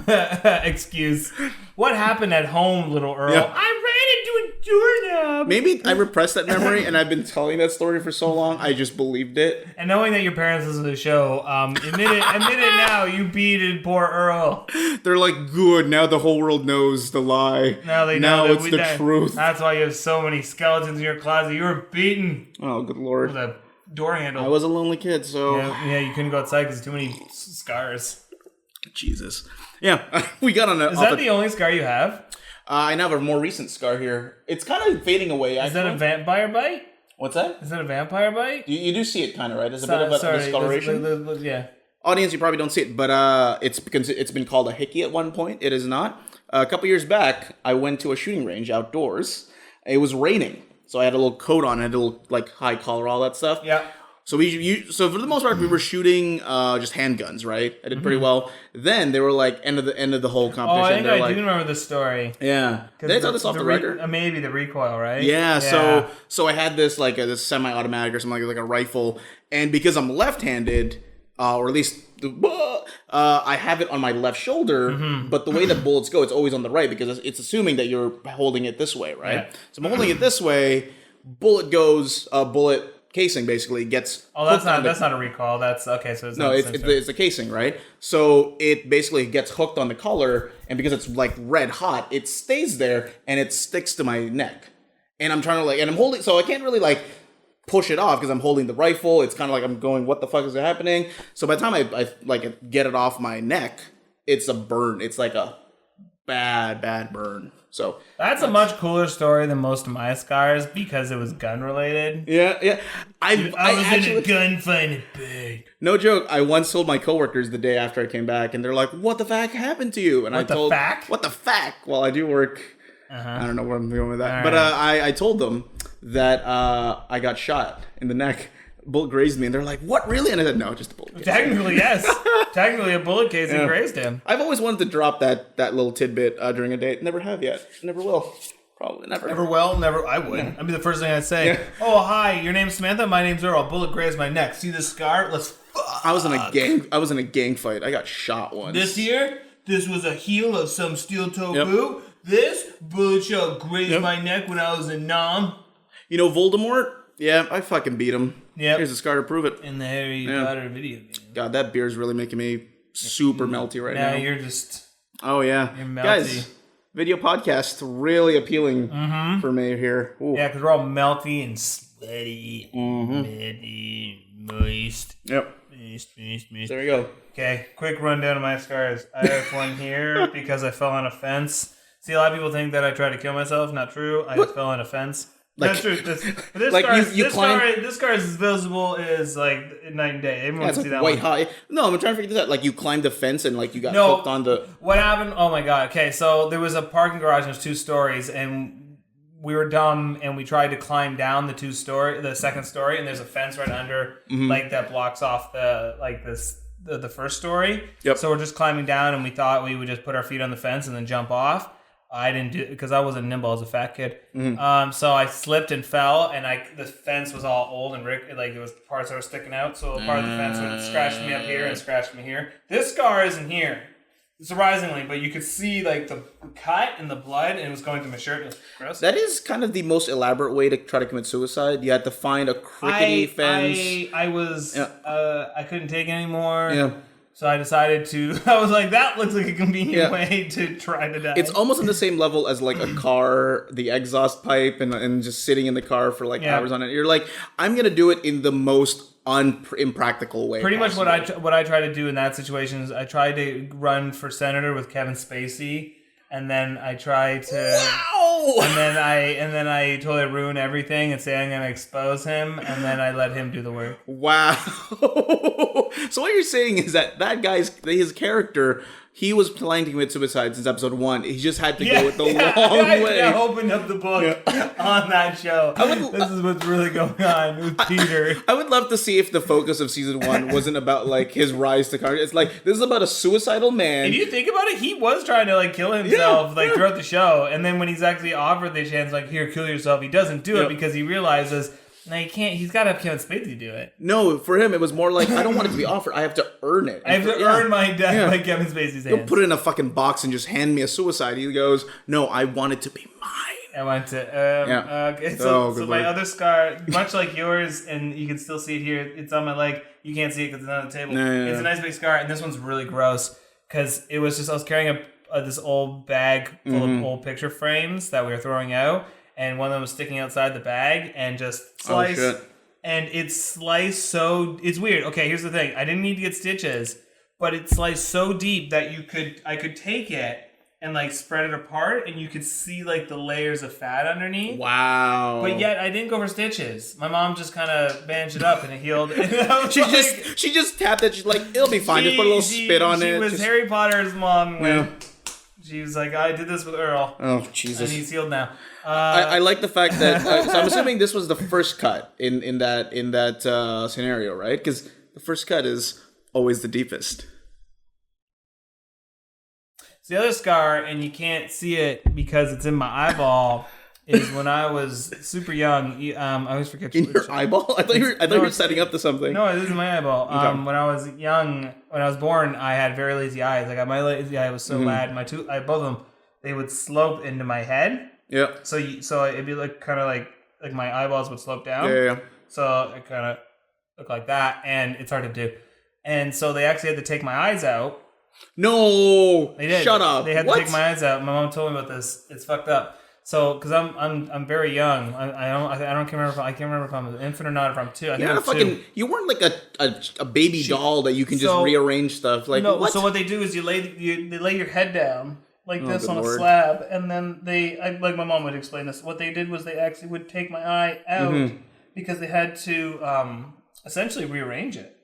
S2: excuse. What happened at home, little Earl?
S1: Yeah.
S2: I ran into a doorknob.
S1: Maybe I repressed that memory, and I've been telling that story for so long, I just believed it.
S2: And knowing that your parents listen to the show, admit it now, you beated poor Earl.
S1: They're like, good, now the whole world knows the lie.
S2: Now they know
S1: it's the truth.
S2: That's why you have so many skeletons in your closet. You were beaten.
S1: Oh, good Lord.
S2: With a door handle.
S1: I was a lonely kid, so...
S2: Yeah, you couldn't go outside because too many scars.
S1: Jesus. Yeah, we got on a...
S2: Is that the only scar you have?
S1: I now have a more recent scar here. It's kind of fading away.
S2: Is that a vampire bite?
S1: What's that?
S2: Is that a vampire bite?
S1: You do see it kind of, right? There's a bit of a discoloration.
S2: Yeah.
S1: Audience, you probably don't see it, but it's because it's been called a hickey at one point. It is not. A couple years back, I went to a shooting range outdoors. It was raining, so I had a little coat on, I had a little like high collar, all that stuff.
S2: Yeah.
S1: So so for the most part, we were shooting just handguns, right? I did pretty well. Then they were like end of the whole competition.
S2: Oh, I think
S1: They're
S2: do remember this story.
S1: Yeah, did I tell this off the record?
S2: Maybe the recoil, right?
S1: Yeah. So I had this like this semi-automatic or something like a rifle, and because I'm left-handed, or at least I have it on my left shoulder. But the way that bullets go, it's always on the right because it's assuming that you're holding it this way, right? Yeah. So I'm holding it this way. Bullet casing basically gets.
S2: Oh, that's not a recoil. That's okay. So
S1: it's a casing, right? So it basically gets hooked on the collar, and because it's like red hot, it stays there and it sticks to my neck. And I'm trying to I'm holding, so I can't really push it off because I'm holding the rifle. It's kind of like I'm going, what the fuck is happening? So by the time I get it off my neck, it's a burn. It's like a bad burn. So
S2: that's a much cooler story than most of my scars because it was gun related.
S1: Yeah. I
S2: was actually in a gunfight in bed.
S1: No joke. I once told my coworkers the day after I came back, and they're like, "What the fuck happened to you?" And what the fuck? Well, I do work. I don't know where I'm going with that, but I told them that I got shot in the neck. Bullet grazed me, and they're like, "What, really?" And I said, "No, just a bullet casing."
S2: Technically, yes. Technically, a bullet casing grazed him.
S1: I've always wanted to drop that little tidbit during a date. Never have yet. Never will. Probably never.
S2: Never will. Never. I would. That'd be the first thing I'd say. Yeah. Oh, hi. Your name's Samantha. My name's Earl. Bullet grazed my neck. See this scar? Let's fuck.
S1: I was in a gang fight. I got shot once.
S2: This was a heel of some steel toe boot. This bullet shell grazed my neck when I was in Nam.
S1: You know Voldemort? Yeah, I fucking beat him. Yeah. Here's a scar to prove it.
S2: In the Harry Potter video game.
S1: God, that beer's really making me super melty right now.
S2: You're just...
S1: Oh, yeah.
S2: You're melty.
S1: Guys, video podcast really appealing for me here. Ooh.
S2: Yeah, because we're all melty and sweaty. Moist.
S1: Yep.
S2: Moist.
S1: There you go.
S2: Okay, quick rundown of my scars. I have one here because I fell on a fence. See, a lot of people think that I tried to kill myself. Not true. I just fell on a fence. That's true. This scar is as visible as night and day. Everyone can see that
S1: white hot. No, I'm trying to figure this out. Like you climbed the fence and you got hooked on the.
S2: What happened? Oh my god. Okay, so there was a parking garage and it was 2 stories, and we were dumb and we tried to climb down the second story, and there's a fence right under that blocks off the first story. Yep. So we're just climbing down, and we thought we would just put our feet on the fence and then jump off. I didn't do it because I wasn't nimble as a fat kid. So I slipped and fell, and the fence was all old and there was parts that were sticking out. So a part of the fence would scratch me up here and scratch me here. This scar isn't here, surprisingly, but you could see the cut and the blood, and it was going through my shirt. It was gross.
S1: That is kind of the most elaborate way to try to commit suicide. You had to find a crickety fence.
S2: I couldn't take it anymore.
S1: Yeah.
S2: So I decided I was like, that looks like a convenient way to try to die.
S1: It's almost on the same level as a car, the exhaust pipe, and just sitting in the car for hours on it. You're like, I'm going to do it in the most impractical way.
S2: Pretty much what I try to do in that situation is I try to run for senator with Kevin Spacey. And then I try to, and then I totally ruin everything and say I'm going to expose him, and then I let him do the work.
S1: Wow. So what you're saying is that his character, he was planning to commit suicide since episode 1. He just had to go with the long way.
S2: I opened up the book on that show. This is what's really going on with Peter.
S1: I would love to see if the focus of season 1 wasn't about his rise to car. It's this is about a suicidal man.
S2: If you think about it, he was trying to kill himself throughout the show, and then when he's actually offered the chance, here, kill yourself, he doesn't do it because he realizes. No, he can't. He's got to have Kevin Spacey do it.
S1: No, for him, it was more I don't want it to be offered. I have to earn it.
S2: I have to earn my death by Kevin Spacey's hands.
S1: Don't put it in a fucking box and just hand me a suicide. He goes, no, I want it to be mine.
S2: I want to. Okay, so my other scar, much like yours, and you can still see it here. It's on my leg. You can't see it because it's on the table. It's a nice big scar, and this one's really gross because it was I was carrying this old bag full of old picture frames that we were throwing out. And one of them was sticking outside the bag and just sliced. Oh, shit. And it sliced so... It's weird. Okay, here's the thing. I didn't need to get stitches, but it sliced so deep that I could take it and like spread it apart, and you could see like the layers of fat underneath.
S1: Wow.
S2: But yet I didn't go for stitches. My mom just kind of bandaged it up and it healed.
S1: She just tapped it. She's like, it'll be fine. Just put a little spit on it.
S2: She was Harry Potter's mom. She was like, I did this with Earl.
S1: Oh, Jesus.
S2: And he's healed now.
S1: I like the fact that so I'm assuming this was the first cut in that scenario, right? Because the first cut is always the deepest.
S2: So the other scar, and you can't see it because it's in my eyeball, is when I was super young. I always forget.
S1: In your eyeball? I thought you were setting up to something.
S2: No, this is my eyeball. Okay. When I was young, when I was born, I had very lazy eyes. Like my lazy eye was so bad. My both of them, they would slope into my head.
S1: Yeah.
S2: So it'd be like kind of like my eyeballs would slope down.
S1: Yeah.
S2: So it kind of looked like that, and it's hard to do. And so they actually had to take my eyes out.
S1: No,
S2: they did.
S1: Shut up.
S2: They had to take my eyes out. My mom told me about this. It's fucked up. So, because I'm very young, I can't remember if I'm an infant or not. If I'm two, I think I'm two.
S1: You weren't like a baby doll that you can just rearrange stuff. Like
S2: no.
S1: What?
S2: So what they do is they lay your head down like this on a slab, and then like my mom would explain this. What they did was they actually would take my eye out because they had to essentially rearrange it.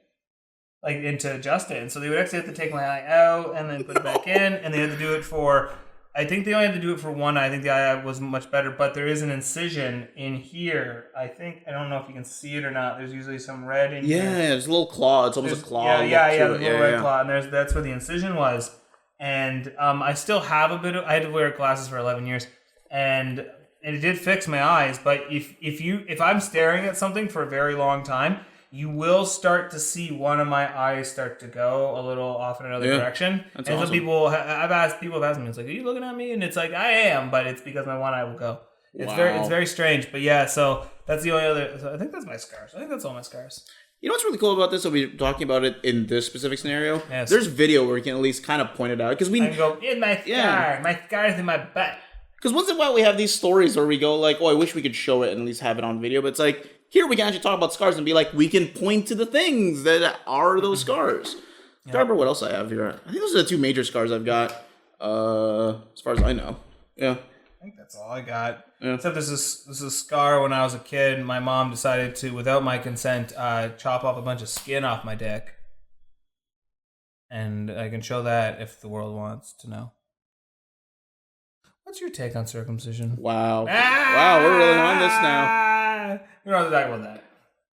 S2: Like, and to adjust it. And so they would actually have to take my eye out and then put it back in. And they had to do it for, I think they only had to do it for one eye. I think the eye was much better. But there is an incision in here. I don't know if you can see it or not. There's usually some red in here.
S1: Yeah, there's a little claw. It's almost a claw.
S2: Yeah, there's a little red claw. And that's where the incision was. And I still have I had to wear glasses for 11 years. And it did fix my eyes. But if I'm staring at something for a very long time, you will start to see one of my eyes start to go a little off in another direction. That's awesome. So I've asked me, it's like, are you looking at me? And it's like, I am, but it's because my one eye will go. It's very strange. But yeah, so that's the only other, so I think that's my scars. I think that's all my scars.
S1: You know what's really cool about this? So we're talking about it in this specific scenario.
S2: Yes.
S1: There's video where we can at least kind of point it out. Because I
S2: can go, in my scar. My scar's in my butt. Because
S1: once in a while we have these stories where we go like, oh, I wish we could show it and at least have it on video. But it's like, here we can actually talk about scars and be like, we can point to the things that are those scars. I don't remember what else I have here. I think those are the two major scars I've got, as far as I know. Yeah.
S2: I think that's all I got. Yeah. Except this is a scar when I was a kid. My mom decided to, without my consent, chop off a bunch of skin off my dick. And I can show that if the world wants to know. What's your take on circumcision?
S1: Wow. Wow, we're really on this now.
S2: We don't have to talk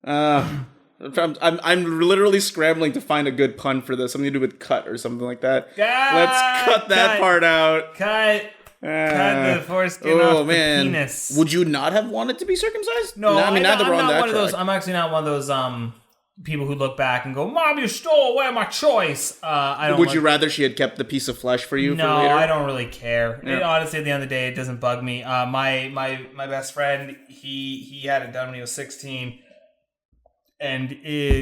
S2: about
S1: that. I'm literally scrambling to find a good pun for this. Something to do with cut or something like that. Let's cut that part out.
S2: Cut the foreskin off the penis.
S1: Would you not have wanted to be circumcised?
S2: No,
S1: I mean,
S2: I'm not one of those. I'm actually not one of those people who look back and go, "Mom, you stole away my choice."
S1: Would you rather she had kept the piece of flesh for you?
S2: No,
S1: for later?
S2: I don't really care.
S1: Yeah.
S2: Honestly, at the end of the day, it doesn't bug me. My best friend, he had it done when he was 16, and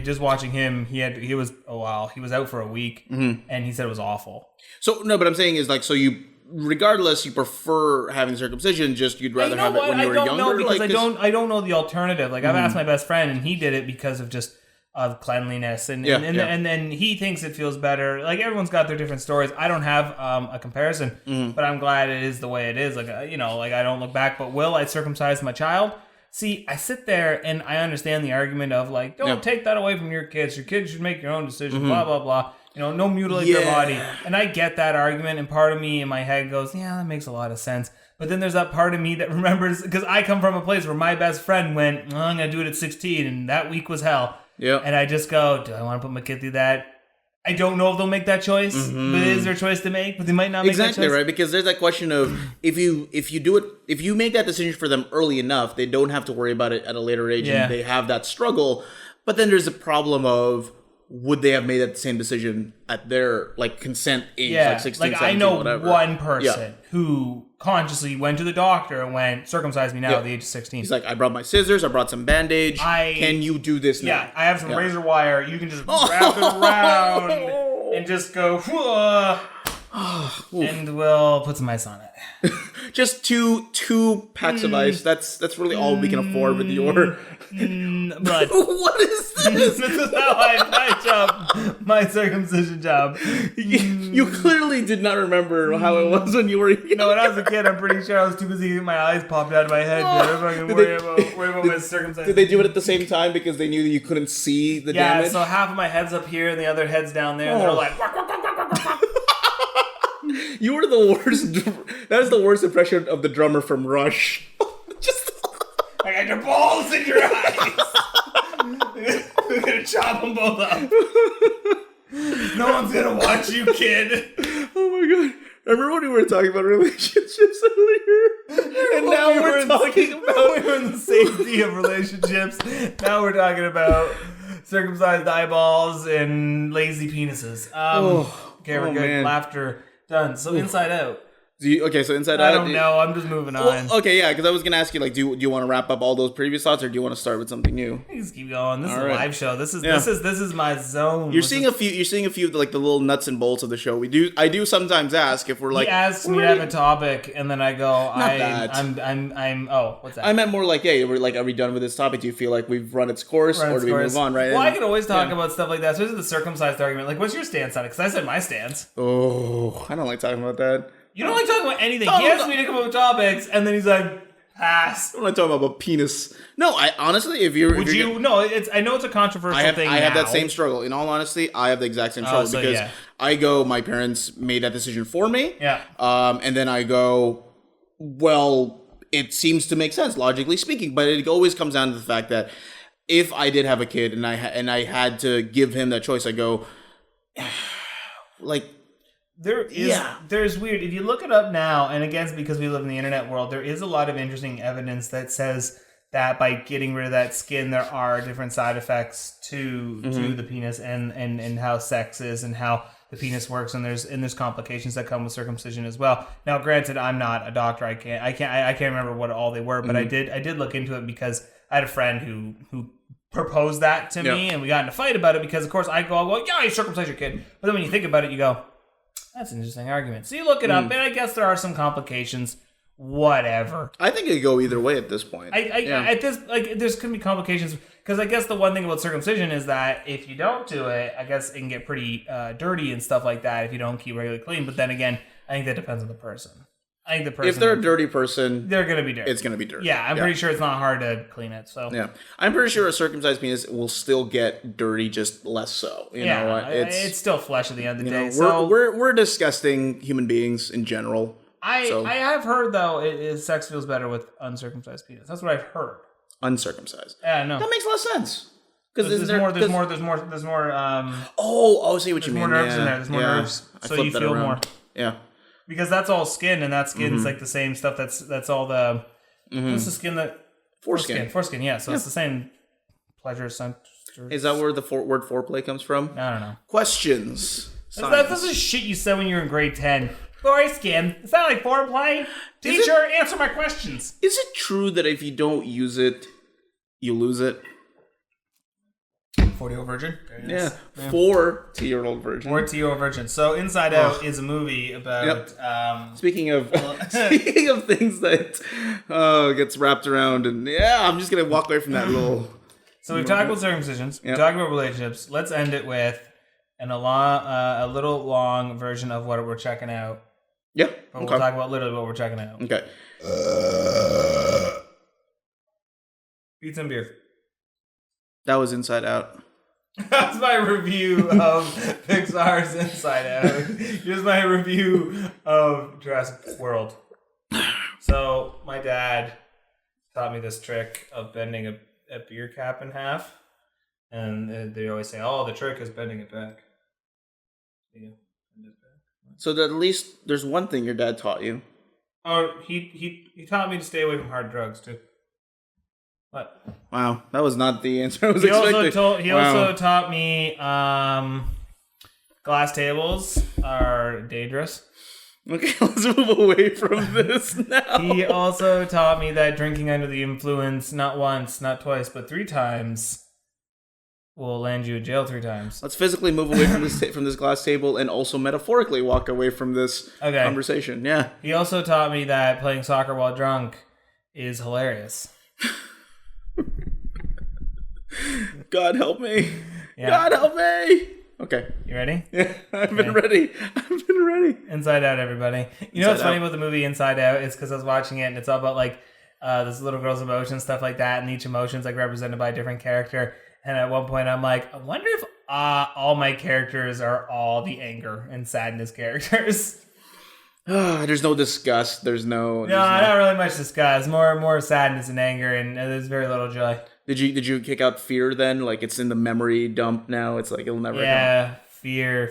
S2: just watching him, he was out for a week, and he said it was awful.
S1: So no, but I'm saying is like, so you. Regardless, you prefer having circumcision. Just you'd rather have it when you were younger.
S2: No, because I don't know the alternative. Like I've asked my best friend, and he did it because of cleanliness, and then he thinks it feels better. Like everyone's got their different stories. I don't have a comparison, but I'm glad it is the way it is. Like I don't look back. But will I circumcise my child? See, I sit there and I understand the argument of like, don't take that away from your kids. Your kids should make your own decisions. Blah blah blah. No mutilate their body. And I get that argument, and part of me in my head goes, yeah, that makes a lot of sense. But then there's that part of me that remembers, because I come from a place where my best friend went, I'm going to do it at 16, and that week was hell.
S1: Yeah.
S2: And I just go, do I want to put my kid through that? I don't know if they'll make that choice, but it is their choice to make, but they might not make that choice.
S1: Exactly, right? Because there's that question of, if you make that decision for them early enough, they don't have to worry about it at a later age, and they have that struggle. But then there's a problem of, would they have made that same decision at their consent age, like 16, 17,
S2: I know
S1: whatever.
S2: one person who consciously went to the doctor and went, circumcise me now at the age of 16.
S1: He's like, I brought my scissors, I brought some bandage. Can you do this now?
S2: Yeah, I have some razor wire. You can just wrap it around and just go, And we'll put some ice on it.
S1: Just two packs of ice. That's really all we can afford with your.
S2: Blood.
S1: What is this?
S2: This is how my circumcision job.
S1: You clearly did not remember how it was when you were.
S2: No, when I was a kid, I'm pretty sure I was too busy getting my eyes popped out of my head. I was worry about my circumcision.
S1: Did they do it at the same time because they knew that you couldn't see the damage?
S2: Yeah, so half of my head's up here and the other head's down there. And they're like, "Wak, wak, wak, wak, wak, wak."
S1: You were the worst. That is the worst impression of the drummer from Rush. Just
S2: I got your balls in your eyes. We're gonna chop them both up. No one's gonna watch you, kid.
S1: Oh my god. Remember when we were talking about relationships earlier? And now we're talking about...
S2: We were in the safety of relationships. Now we're talking about circumcised eyeballs and lazy penises. Okay, we're good. Man. Laughter done. So Inside Out.
S1: So Inside Out.
S2: I don't know. I'm just moving on.
S1: Well, okay, yeah, because I was gonna ask you, like, do you want to wrap up all those previous thoughts, or do you want to start with something new?
S2: Just keep going. This is a live show. This is my zone.
S1: You're seeing a few of the, like, the little nuts and bolts of the show. I do sometimes ask if we're like.
S2: He asks me to have a topic, and then I go, what's that?
S1: I meant more like, hey, are we done with this topic? Do you feel like we've run its course, or do we move on? Right?
S2: Well, I can always talk about stuff like that. Especially the circumcised argument. Like, what's your stance on it? Because I said my stance.
S1: Oh, I don't like talking about that.
S2: You don't like talking about anything. He asked me to come up with topics, and then he's like, pass.
S1: I don't like talking about penis. No, I honestly,
S2: I know it's a controversial thing.
S1: I have that same struggle. In all honesty, I have the exact same struggle because my parents made that decision for me.
S2: Yeah.
S1: And then I go, well, it seems to make sense, logically speaking, but it always comes down to the fact that if I did have a kid and I had to give him that choice, I go, like.
S2: There's weird. If you look it up now, and again, because we live in the internet world, there is a lot of interesting evidence that says that by getting rid of that skin, there are different side effects to the penis and how sex is and how the penis works, and there's complications that come with circumcision as well. Now, granted, I'm not a doctor. I can't remember what all they were, but I did look into it because I had a friend who proposed that to me, and we got in a fight about it because, of course, I'll go, yeah, you circumcise your kid. But then when you think about it, you go, that's an interesting argument. So you look it up, and I guess there are some complications. Whatever.
S1: I think it could go either way at this point.
S2: There's gonna be complications because I guess the one thing about circumcision is that if you don't do it, I guess it can get pretty dirty and stuff like that if you don't keep regularly clean. But then again, I think that depends on the person. I think the person.
S1: If they're a dirty person,
S2: they're gonna be dirty.
S1: It's gonna be dirty.
S2: Yeah, I'm pretty sure it's not hard to clean it. So
S1: yeah, I'm pretty sure a circumcised penis will still get dirty, just less so. You know,
S2: it's still flesh at the end of the day.
S1: We're disgusting human beings in general.
S2: I have heard though sex feels better with uncircumcised penis. That's what I've heard.
S1: Uncircumcised.
S2: Yeah, no.
S1: That makes a lot of sense.
S2: Because there's more.
S1: Oh, I see what you mean.
S2: There's more nerves in there. There's more nerves, so you feel more.
S1: Yeah.
S2: Because that's all skin, and that skin's like the same stuff. That's all the. What's the skin that?
S1: Foreskin.
S2: Foreskin. Yeah. So it's the same pleasure center.
S1: Is that where the word foreplay comes from?
S2: I don't know.
S1: Questions.
S2: That's the shit you said when you were in grade 10. Foreskin. Is that like foreplay? Teacher, answer my questions.
S1: Is it true that if you don't use it, you lose it?
S2: 40-year-old virgin?
S1: Yeah. 4-year-old virgin.
S2: 4-year-old virgin. So Inside Out is a movie about...
S1: Speaking of things that gets wrapped around, and I'm just going to walk away from that little...
S2: So we've talked about circumcisions. We've talked about relationships. Let's end it with a little long version of what we're checking out.
S1: Yeah.
S2: But we'll talk about literally what we're checking out.
S1: Okay.
S2: Pizza and beer.
S1: That was Inside Out.
S2: That's my review of Pixar's Inside Out. Here's my review of Jurassic World. So, my dad taught me this trick of bending a beer cap in half. And they always say, the trick is bending it back. Yeah.
S1: So that at least there's one thing your dad taught you.
S2: Oh, he taught me to stay away from hard drugs, too. What?
S1: Wow, that was not the answer I was expecting.
S2: Also taught me glass tables are dangerous.
S1: Okay, let's move away from this now.
S2: He also taught me that drinking under the influence, not once, not twice, but 3 times, will land you in jail 3 times.
S1: Let's physically move away from this glass table and also metaphorically walk away from this conversation. Yeah.
S2: He also taught me that playing soccer while drunk is hilarious.
S1: God help me.
S2: Yeah.
S1: God help me. Okay.
S2: You ready?
S1: Yeah, I've been ready.
S2: Inside Out, everybody. You know what's funny about the movie Inside Out is because I was watching it and it's all about like this little girl's emotions, stuff like that, and each emotion's like represented by a different character. And at one point I'm like, I wonder if all my characters are all the anger and sadness characters.
S1: There's no disgust. There's
S2: not really much disgust. More sadness and anger, and there's very little joy.
S1: Did you kick out fear then? Like it's in the memory dump now. It's like it'll never come.
S2: Fear,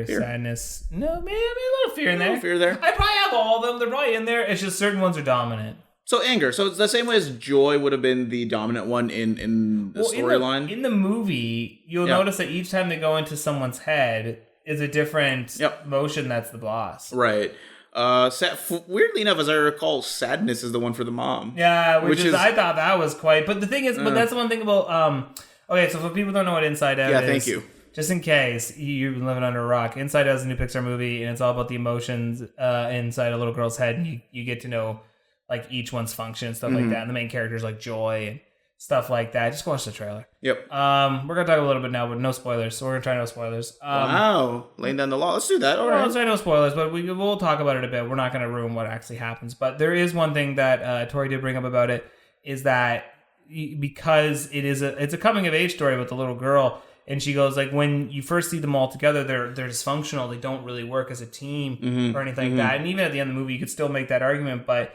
S2: sadness. No, maybe a little fear in there.
S1: Fear there.
S2: I probably have all of them. They're probably in there. It's just certain ones are dominant.
S1: So anger. So it's the same way as joy would have been the dominant one in the storyline.
S2: In the movie, you'll notice that each time they go into someone's head is a different emotion that's the boss.
S1: Right. Weirdly enough, as I recall, sadness is the one for the mom.
S2: Yeah, which is I thought that was quite. But the thing is, but that's the one thing about. Okay, so for people who don't know what Inside Out is.
S1: Yeah, thank you.
S2: Just in case you've been living under a rock, Inside Out is a new Pixar movie, and it's all about the emotions inside a little girl's head, and you get to know like each one's function and stuff like that. And the main characters like joy and stuff like that. Just go watch the trailer.
S1: Yep.
S2: We're gonna talk a little bit now, but no spoilers. So we're gonna try no spoilers.
S1: Wow, laying down the law. Let's do that. All right.
S2: Let's try no spoilers, but we'll talk about it a bit. We're not gonna ruin what actually happens. But there is one thing that Tori did bring up about it is that because it's a coming of age story with the little girl. And she goes, like, when you first see them all together, they're dysfunctional. They don't really work as a team or anything like that. And even at the end of the movie, you could still make that argument. But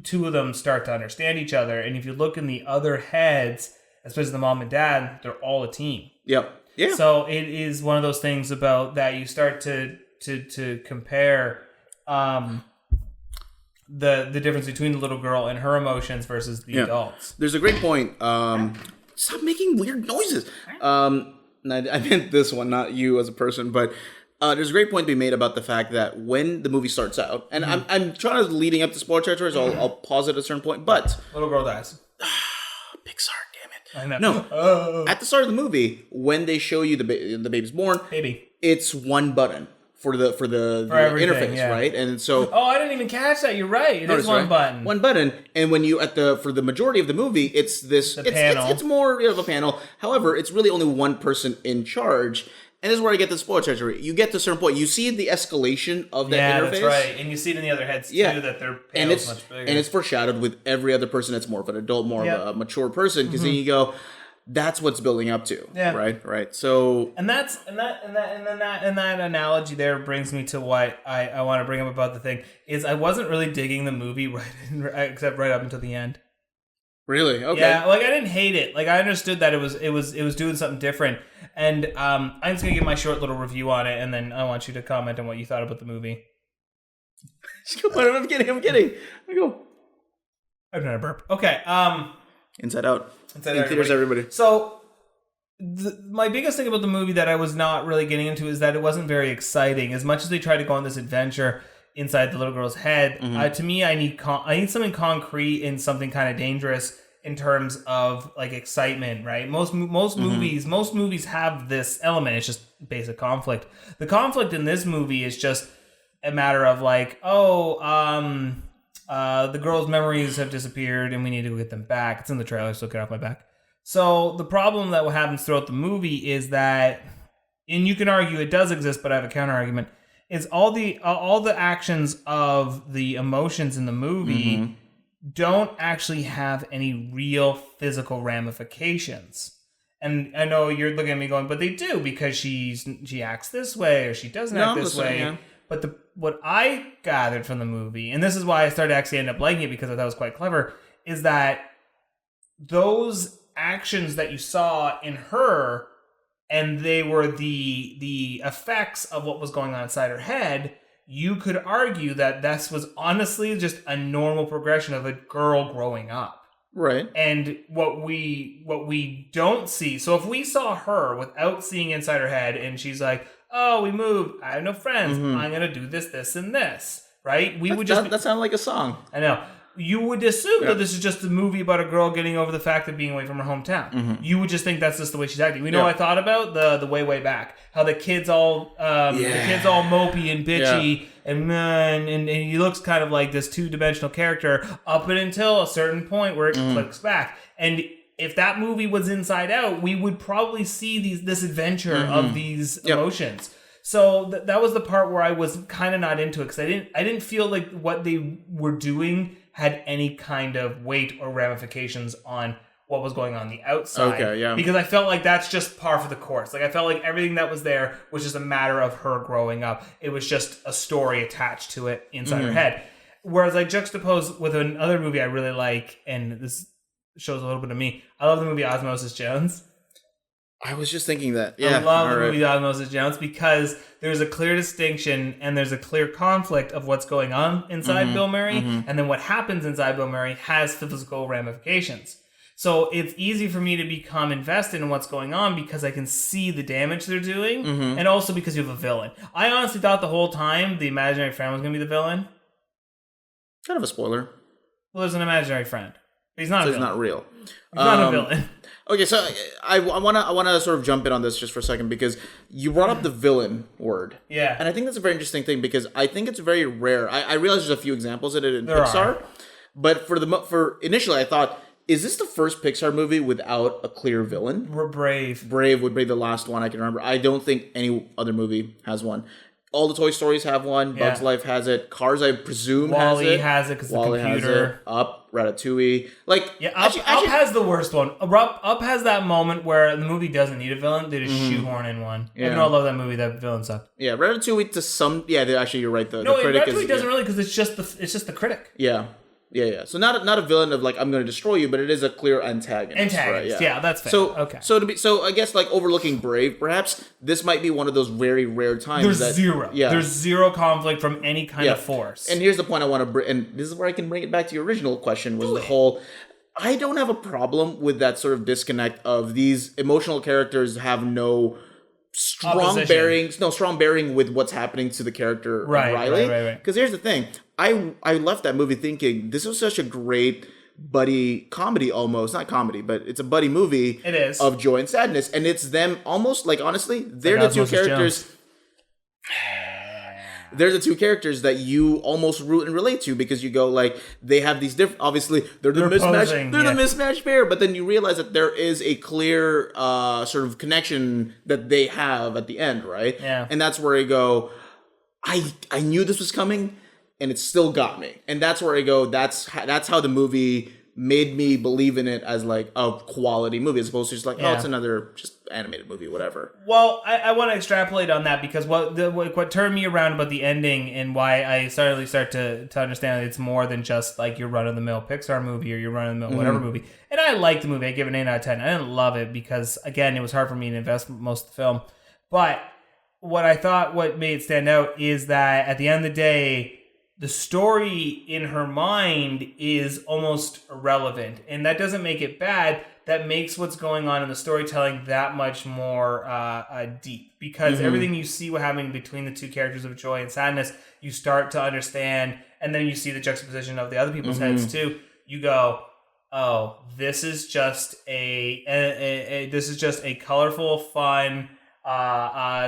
S2: 2 of them start to understand each other. And if you look in the other heads, especially the mom and dad, they're all a team.
S1: Yep. Yeah.
S2: So it is one of those things about that you start to compare the difference between the little girl and her emotions versus the adults.
S1: There's a great point. Stop making weird noises. I meant this one, not you as a person, but there's a great point to be made about the fact that when the movie starts out, and I'm trying to leading up to spoiler territory, so I'll pause at a certain point, but
S2: little girl dies.
S1: Pixar, damn it!
S2: I know.
S1: No, at the start of the movie, when they show you the baby's born, it's one button for the interface, right? And so
S2: I didn't even catch that. You're right. It is one button.
S1: One button, and when you for the majority of the movie, it's this panel. It's more of a panel. However, it's really only one person in charge. And this is where I get the spoiler territory. You get to a certain point, you see the escalation of that interface. Yeah,
S2: that's right. And you see it in the other heads too, that their panel's much bigger. And
S1: it's foreshadowed with every other person that's more of an adult, more of a mature person. Because then you go, that's what's building up to. Yeah. Right. So
S2: and that analogy there brings me to what I want to bring up about the thing is I wasn't really digging the movie except right up until the end.
S1: Really? Okay.
S2: Yeah, like I didn't hate it. Like I understood that it was doing something different. And I'm just gonna give my short little review on it, and then I want you to comment on what you thought about the movie.
S1: I'm kidding. I go.
S2: I've done a burp. Okay.
S1: Inside Out. In theaters, everybody.
S2: So, my biggest thing about the movie that I was not really getting into is that it wasn't very exciting. As much as they tried to go on this adventure inside the little girl's head, to me, I need something concrete and something kind of dangerous in terms of like excitement, right? Most movies have this element. It's just basic conflict. The conflict in this movie is just a matter of like, the girl's memories have disappeared and we need to go get them back. It's in the trailer, so get off my back. So the problem that happens throughout the movie is that, and you can argue it does exist, but I have a counter argument, is all the actions of the emotions in the movie don't actually have any real physical ramifications. And I know you're looking at me going, but they do, because she acts this way or she doesn't act this way. Yeah. But what I gathered from the movie, and this is why I started actually end up liking it because I thought it was quite clever, is that those actions that you saw in her, and they were the effects of what was going on inside her head, you could argue that this was honestly just a normal progression of a girl growing up.
S1: Right.
S2: And what we don't see, so if we saw her without seeing inside her head and she's like, oh, we moved, I have no friends, I'm going to do this, this, and this, right? That
S1: sounded like a song.
S2: I know. you would assume that this is just a movie about a girl getting over the fact of being away from her hometown.
S1: Mm-hmm.
S2: You would just think that's just the way she's acting. We know I thought about the way back, how the kids all mopey and bitchy, and he looks kind of like this 2-dimensional character up until a certain point where it clicks back. And if that movie was Inside Out, we would probably see this adventure of these emotions. So that was the part where I was kind of not into it, because I didn't feel like what they were doing had any kind of weight or ramifications on what was going on the outside.
S1: Okay, yeah.
S2: Because I felt like that's just par for the course. Like, I felt like everything that was there was just a matter of her growing up. It was just a story attached to it inside her head. Whereas I juxtapose with another movie I really like, and this shows a little bit of me. I love the movie Osmosis Jones.
S1: I was just thinking that. Yeah,
S2: I love the movie Osmosis Jones because there's a clear distinction and there's a clear conflict of what's going on inside Bill Murray, and then what happens inside Bill Murray has physical ramifications. So it's easy for me to become invested in what's going on because I can see the damage they're doing, and also because you have a villain. I honestly thought the whole time the imaginary friend was going to be the villain.
S1: Kind of a spoiler.
S2: Well, there's an imaginary friend. But he's not a villain.
S1: He's not real.
S2: He's not a villain.
S1: Okay, so I wanna sort of jump in on this just for a second because you brought up the villain word.
S2: Yeah.
S1: And I think that's a very interesting thing because I think it's very rare. I realize there's a few examples of it in
S2: There
S1: Pixar,
S2: are.
S1: but for initially I thought, is this the first Pixar movie without a clear villain?
S2: We're Brave.
S1: Brave would be the last one I can remember. I don't think any other movie has one. All the Toy Stories have one.
S2: Yeah.
S1: Bugs Life has it. Cars, I presume,
S2: Wall-E
S1: has it.
S2: because the computer.
S1: Has it. Up, Ratatouille. Like,
S2: Yeah, Up has the worst one. Up has that moment where the movie doesn't need a villain. They just shoehorn in one.
S1: Yeah.
S2: Even though I love that movie, that villain sucked.
S1: Yeah, Ratatouille to some. Yeah, actually, you're right. The
S2: No,
S1: critic
S2: Ratatouille
S1: is,
S2: doesn't really because it's just the critic.
S1: Yeah. So not a villain of like I'm going to destroy you, but it is a clear antagonist. Right?
S2: Yeah, that's fair.
S1: So
S2: Okay.
S1: So I guess like overlooking Brave, perhaps this might be one of those very rare times.
S2: There's zero.
S1: Yeah.
S2: There's zero conflict from any kind of force.
S1: And here's the point I want to bring, and this is where I can bring it back to your original question, was the whole. I don't have a problem with that sort of disconnect of these emotional characters have no strong bearing with what's happening to the character of Riley.
S2: Right.
S1: Because here's the thing. I left that movie thinking this was such a great buddy comedy almost. Not comedy, but it's a buddy movie.
S2: It is.
S1: Of joy and sadness. And it's them almost like, honestly, they're the two characters. They're the two characters that you almost root and relate to because you go like they have these different. Obviously, they're the mismatched pair, but then you realize that there is a clear sort of connection that they have at the end, right?
S2: Yeah.
S1: And that's where I go. I knew this was coming, and it still got me. And that's where I go. That's how the movie made me believe in it as like a quality movie, as opposed to just like it's another just animated movie, whatever.
S2: Well, I want to extrapolate on that because what turned me around about the ending and why I start to understand that it's more than just like your run-of-the-mill Pixar movie or your run-of-the-mill whatever movie. And I liked the movie. I give it an 8 out of 10. I didn't love it because, again, it was hard for me to invest most of the film. But what made it stand out is that at the end of the day, the story in her mind is almost irrelevant. And that doesn't make it bad. That makes what's going on in the storytelling that much more deep. Because everything you see what happening between the two characters of joy and sadness, you start to understand. And then you see the juxtaposition of the other people's heads too. You go, oh, this is just a colorful, fun,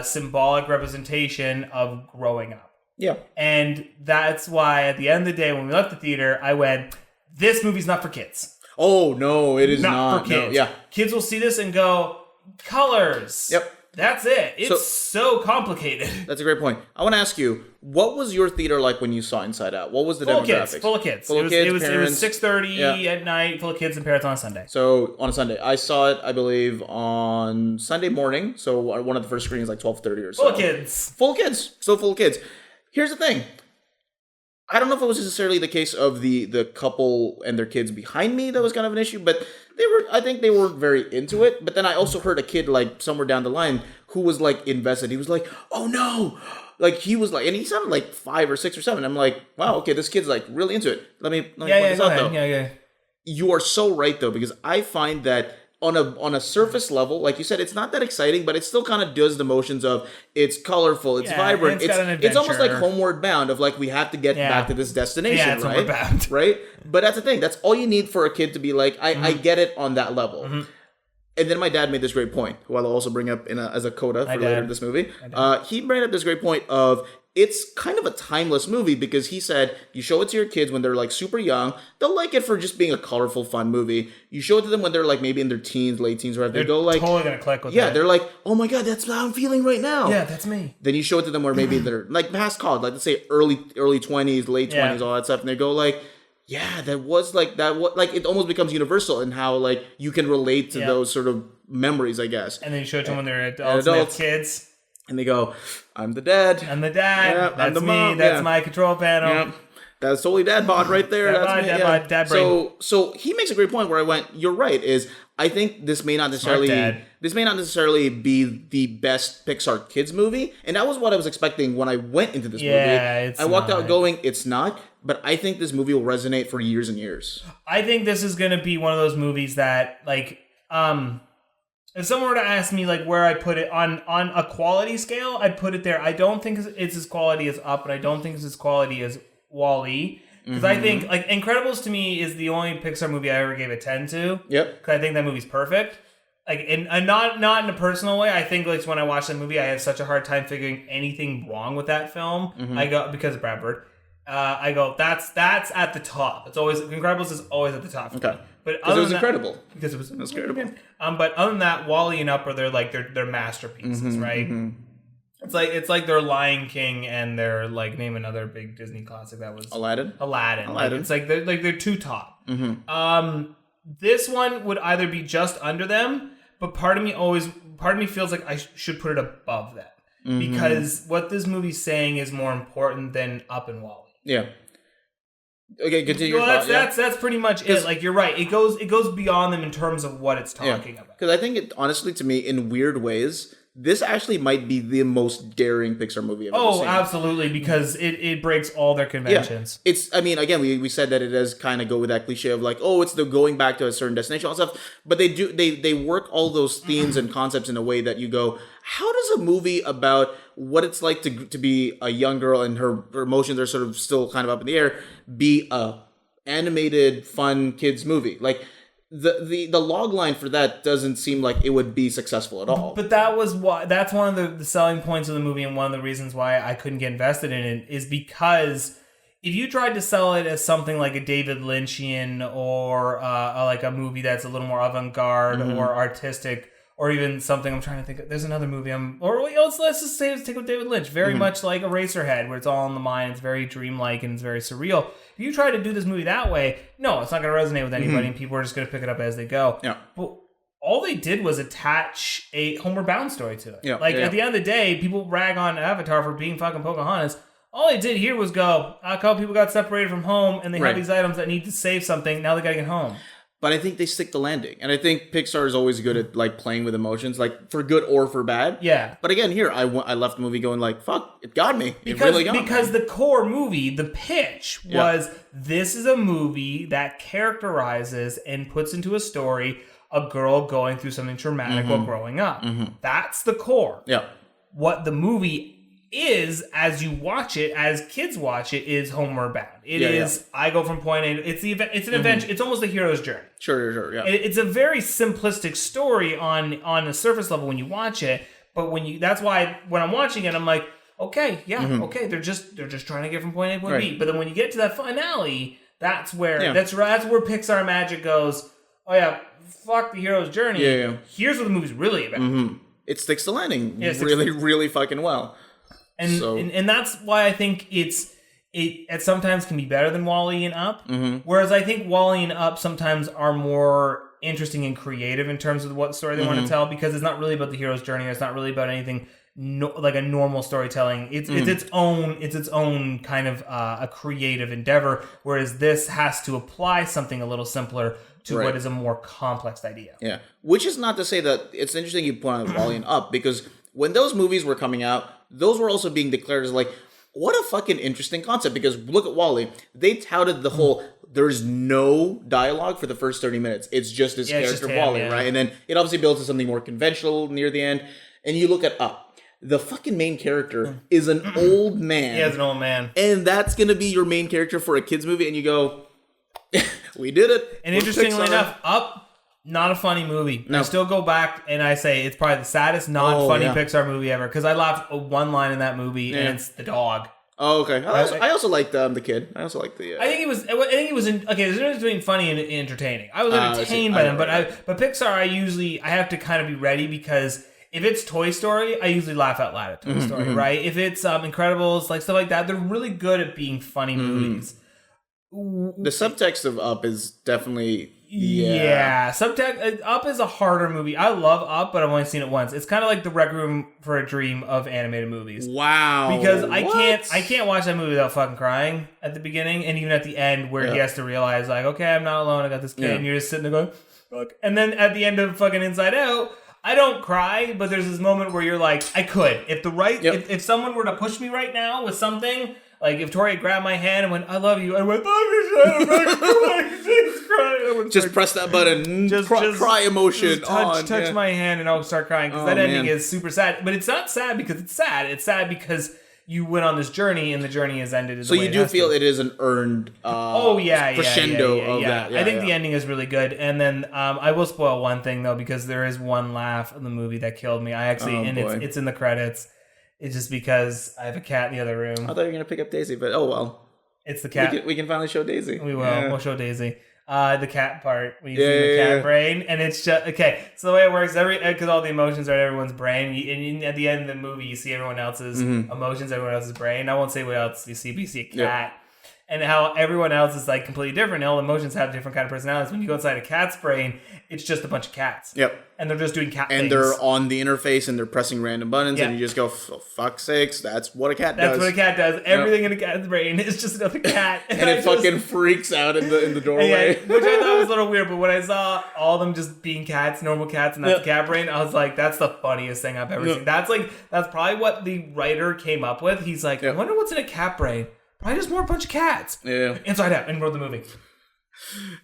S2: symbolic representation of growing up.
S1: Yeah.
S2: And that's why at the end of the day, when we left the theater, I went, this movie's not for kids.
S1: Oh, no, it is not
S2: for kids.
S1: No, yeah.
S2: Kids will see this and go, colors.
S1: Yep.
S2: That's it. It's so complicated.
S1: That's a great point. I want to ask you, what was your theater like when you saw Inside Out? What was the demographics?
S2: Full of kids.
S1: Full of kids, parents.
S2: It was 6:30 at night, full of kids and parents on a Sunday.
S1: So, on a Sunday. I saw it, I believe, on Sunday morning. So, one of the first screenings, like 12:30 or so.
S2: Full of kids.
S1: Full of kids. So full of kids. Here's the thing. I don't know if it was necessarily the case of the couple and their kids behind me that was kind of an issue, but I think they were very into it. But then I also heard a kid like somewhere down the line who was like invested. He was like, "Oh no!" Like he was like, and he sounded like 5 or 6 or 7. I'm like, "Wow, okay, this kid's like really into it." Let me point this out though.
S2: Yeah.
S1: You are so right though, because I find that on a surface level, like you said, it's not that exciting, but it still kind of does the motions of it's colorful, it's vibrant, it's almost like Homeward Bound of like we have to get back to this destination, right? Homeward Bound. Right? But that's the thing. That's all you need for a kid to be like, I get it on that level. And then my dad made this great point, who I'll also bring up as a coda for later in this movie. He brought up this great point of it's kind of a timeless movie because he said you show it to your kids when they're like super young, they'll like it for just being a colorful, fun movie. You show it to them when they're like maybe in their teens, late teens, whatever. They go like
S2: totally gonna click with that.
S1: They're like, oh my god, that's how I'm feeling right now.
S2: Yeah, that's me.
S1: Then you show it to them where maybe they're like past college, like let's say early 20s, late 20s, all that stuff, and they go like, yeah, that was like that. What like it almost becomes universal in how like you can relate to those sort of memories, I guess.
S2: And then you show it to them when they're adults, kids.
S1: And they go, I'm the dad.
S2: I'm the dad.
S1: Yeah,
S2: that's me.
S1: mom.
S2: That's my control panel.
S1: Yeah. That's totally dad bod right there.
S2: Dad brain.
S1: So he makes a great point where I went, you're right, is I think this may not necessarily be the best Pixar kids movie. And that was what I was expecting when I went into this movie. I walked out going, it's not. But I think this movie will resonate for years and years.
S2: I think this is going to be one of those movies that, like, if someone were to ask me, like, where I put it on a quality scale, I'd put it there. I don't think it's as quality as Up, and I don't think it's as quality as WALL-E. Because I think, like, Incredibles to me is the only Pixar movie I ever gave a 10 to.
S1: Yep.
S2: Because I think that movie's perfect. Like, and not in a personal way. I think, like, when I watch that movie, I have such a hard time figuring anything wrong with that film. I go, because of Brad Bird. I go, that's at the top. It's always, Incredibles is always at the top.
S1: Okay.
S2: But
S1: because it was incredible.
S2: Because it was
S1: incredible.
S2: But other than that, WALL-E and Up are their masterpieces, right? It's like their Lion King and their like name another big Disney classic that was
S1: Aladdin.
S2: Like, it's like they're two top. This one would either be just under them, but part of me feels like I should put it above them because what this movie's saying is more important than Up and WALL-E.
S1: Yeah. Okay, continue.
S2: Well, that's pretty much it. Like you're right. It goes beyond them in terms of what it's talking about.
S1: Because I think it honestly, to me, in weird ways, this actually might be the most daring Pixar movie I've ever seen. Oh,
S2: absolutely, because it breaks all their conventions.
S1: Yeah. It's, I mean, again, we said that it does kind of go with that cliche of like, oh, it's the going back to a certain destination, all that stuff. But they work all those themes and concepts in a way that you go, how does a movie about what it's like to be a young girl and her emotions are sort of still kind of up in the air be a animated, fun kids movie? Like, the log line for that doesn't seem like it would be successful at all.
S2: But that's one of the selling points of the movie, and one of the reasons why I couldn't get invested in it is because if you tried to sell it as something like a David Lynchian or like a movie that's a little more avant-garde or artistic, or even something I'm trying to think of. There's another movie let's just say take with David Lynch. Very much like Eraserhead, where it's all in the mind. It's very dreamlike and it's very surreal. If you try to do this movie that way, no, it's not going to resonate with anybody, and people are just going to pick it up as they go.
S1: Yeah.
S2: But all they did was attach a Homeward Bound story to it.
S1: Yeah.
S2: At the end of the day, people rag on Avatar for being fucking Pocahontas. All they did here was go, a couple people got separated from home, and they have these items that need to save something. Now they got to get home.
S1: But I think they stick the landing. And I think Pixar is always good at like playing with emotions, like for good or for bad.
S2: Yeah.
S1: But again, here, I left the movie going like, fuck, it got me. It really got me.
S2: Because the core movie, the pitch was, this is a movie that characterizes and puts into a story a girl going through something traumatic while growing up. That's the core.
S1: Yeah.
S2: What the movie is, as you watch it, as kids watch it, is Homeward Bound. It is, I go from point A to, it's an adventure. It's almost a hero's journey.
S1: Sure, yeah.
S2: It's a very simplistic story on a surface level when you watch it, but that's why when I'm watching it, I'm like, okay, okay, they're just trying to get from point A to point B. But then when you get to that finale, that's where that's where Pixar magic goes, oh yeah, fuck the hero's journey.
S1: Yeah.
S2: Here's what the movie's really about.
S1: It sticks the landing really fucking well.
S2: And that's why I think it sometimes can be better than WALL-E and Up. Whereas I think WALL-E and Up sometimes are more interesting and creative in terms of what story they want to tell, because it's not really about the hero's journey. It's not really about anything like a normal storytelling. It's its own kind of a creative endeavor. Whereas this has to apply something a little simpler to what is a more complex idea.
S1: Yeah, which is not to say that it's interesting you point out WALL-E and Up, because when those movies were coming out, those were also being declared as like, what a fucking interesting concept. Because look at WALL-E. They touted the whole, there's no dialogue for the first 30 minutes. It's just his character Wally, right? And then it obviously builds to something more conventional near the end. And you look at Up. The fucking main character is an old man.
S2: Yeah, it's an old man.
S1: And that's going to be your main character for a kid's movie. And you go, we did it.
S2: And interestingly enough, Up, not a funny movie. No. I still go back and I say it's probably the saddest non-funny Pixar movie ever. Because I laughed one line in that movie, and it's the dog.
S1: Oh, okay. I also liked the kid. I also liked the.
S2: I think he was. There's a difference between funny and entertaining. I was entertained by them, but Pixar, I have to kind of be ready because if it's Toy Story, I usually laugh out loud at Toy Story, right? If it's Incredibles, like stuff like that, they're really good at being funny movies.
S1: The subtext of Up is definitely.
S2: Yeah. Subtext Up is a harder movie. I love Up, but I've only seen it once. It's kind of like the Rec Room for a Dream of animated movies.
S1: Wow.
S2: Because I can't watch that movie without fucking crying at the beginning and even at the end where he has to realize like, okay, I'm not alone. I got this kid, and you're just sitting there going, fuck. And then at the end of fucking Inside Out, I don't cry, but there's this moment where you're like, I could. If someone were to push me right now with something. Like, if Tori grabbed my hand and went, I love you, I went, I'm not crying, she's crying.
S1: Just press that button, just cry emotion.
S2: Just touch my hand and I'll start crying. Because that ending is super sad. But it's not sad because it's sad. It's sad because you went on this journey and the journey has ended.
S1: So you do feel it is an earned crescendo of that.
S2: I think the ending is really good. And then I will spoil one thing, though, because there is one laugh in the movie that killed me. It's in the credits. It's just because I have a cat in the other room.
S1: I thought you were going to pick up Daisy, but oh well.
S2: It's the cat.
S1: We can finally show Daisy.
S2: We will. Yeah. We'll show Daisy. The cat part. When you see the cat brain. And it's just... Okay, so the way it works, because all the emotions are in everyone's brain, and at the end of the movie, you see everyone else's emotions, everyone else's brain. I won't say what else you see, but you see a cat. Yep. And how everyone else is like completely different. All emotions have different kind of personalities. When you go inside a cat's brain, it's just a bunch of cats. Yep. And they're just doing cat things.
S1: And they're on the interface and they're pressing random buttons and you just go, for fuck's sakes, that's what a cat does.
S2: That's what a cat does. Everything in a cat's brain is just another cat.
S1: And it fucking freaks out in the doorway.
S2: Which I thought was a little weird, but when I saw all of them just being cats, normal cats, and that's the cat brain, I was like, that's the funniest thing I've ever seen. That's probably what the writer came up with. He's like, I wonder what's in a cat brain. Probably just more a bunch of cats. Yeah. Inside Out, and wrote the movie.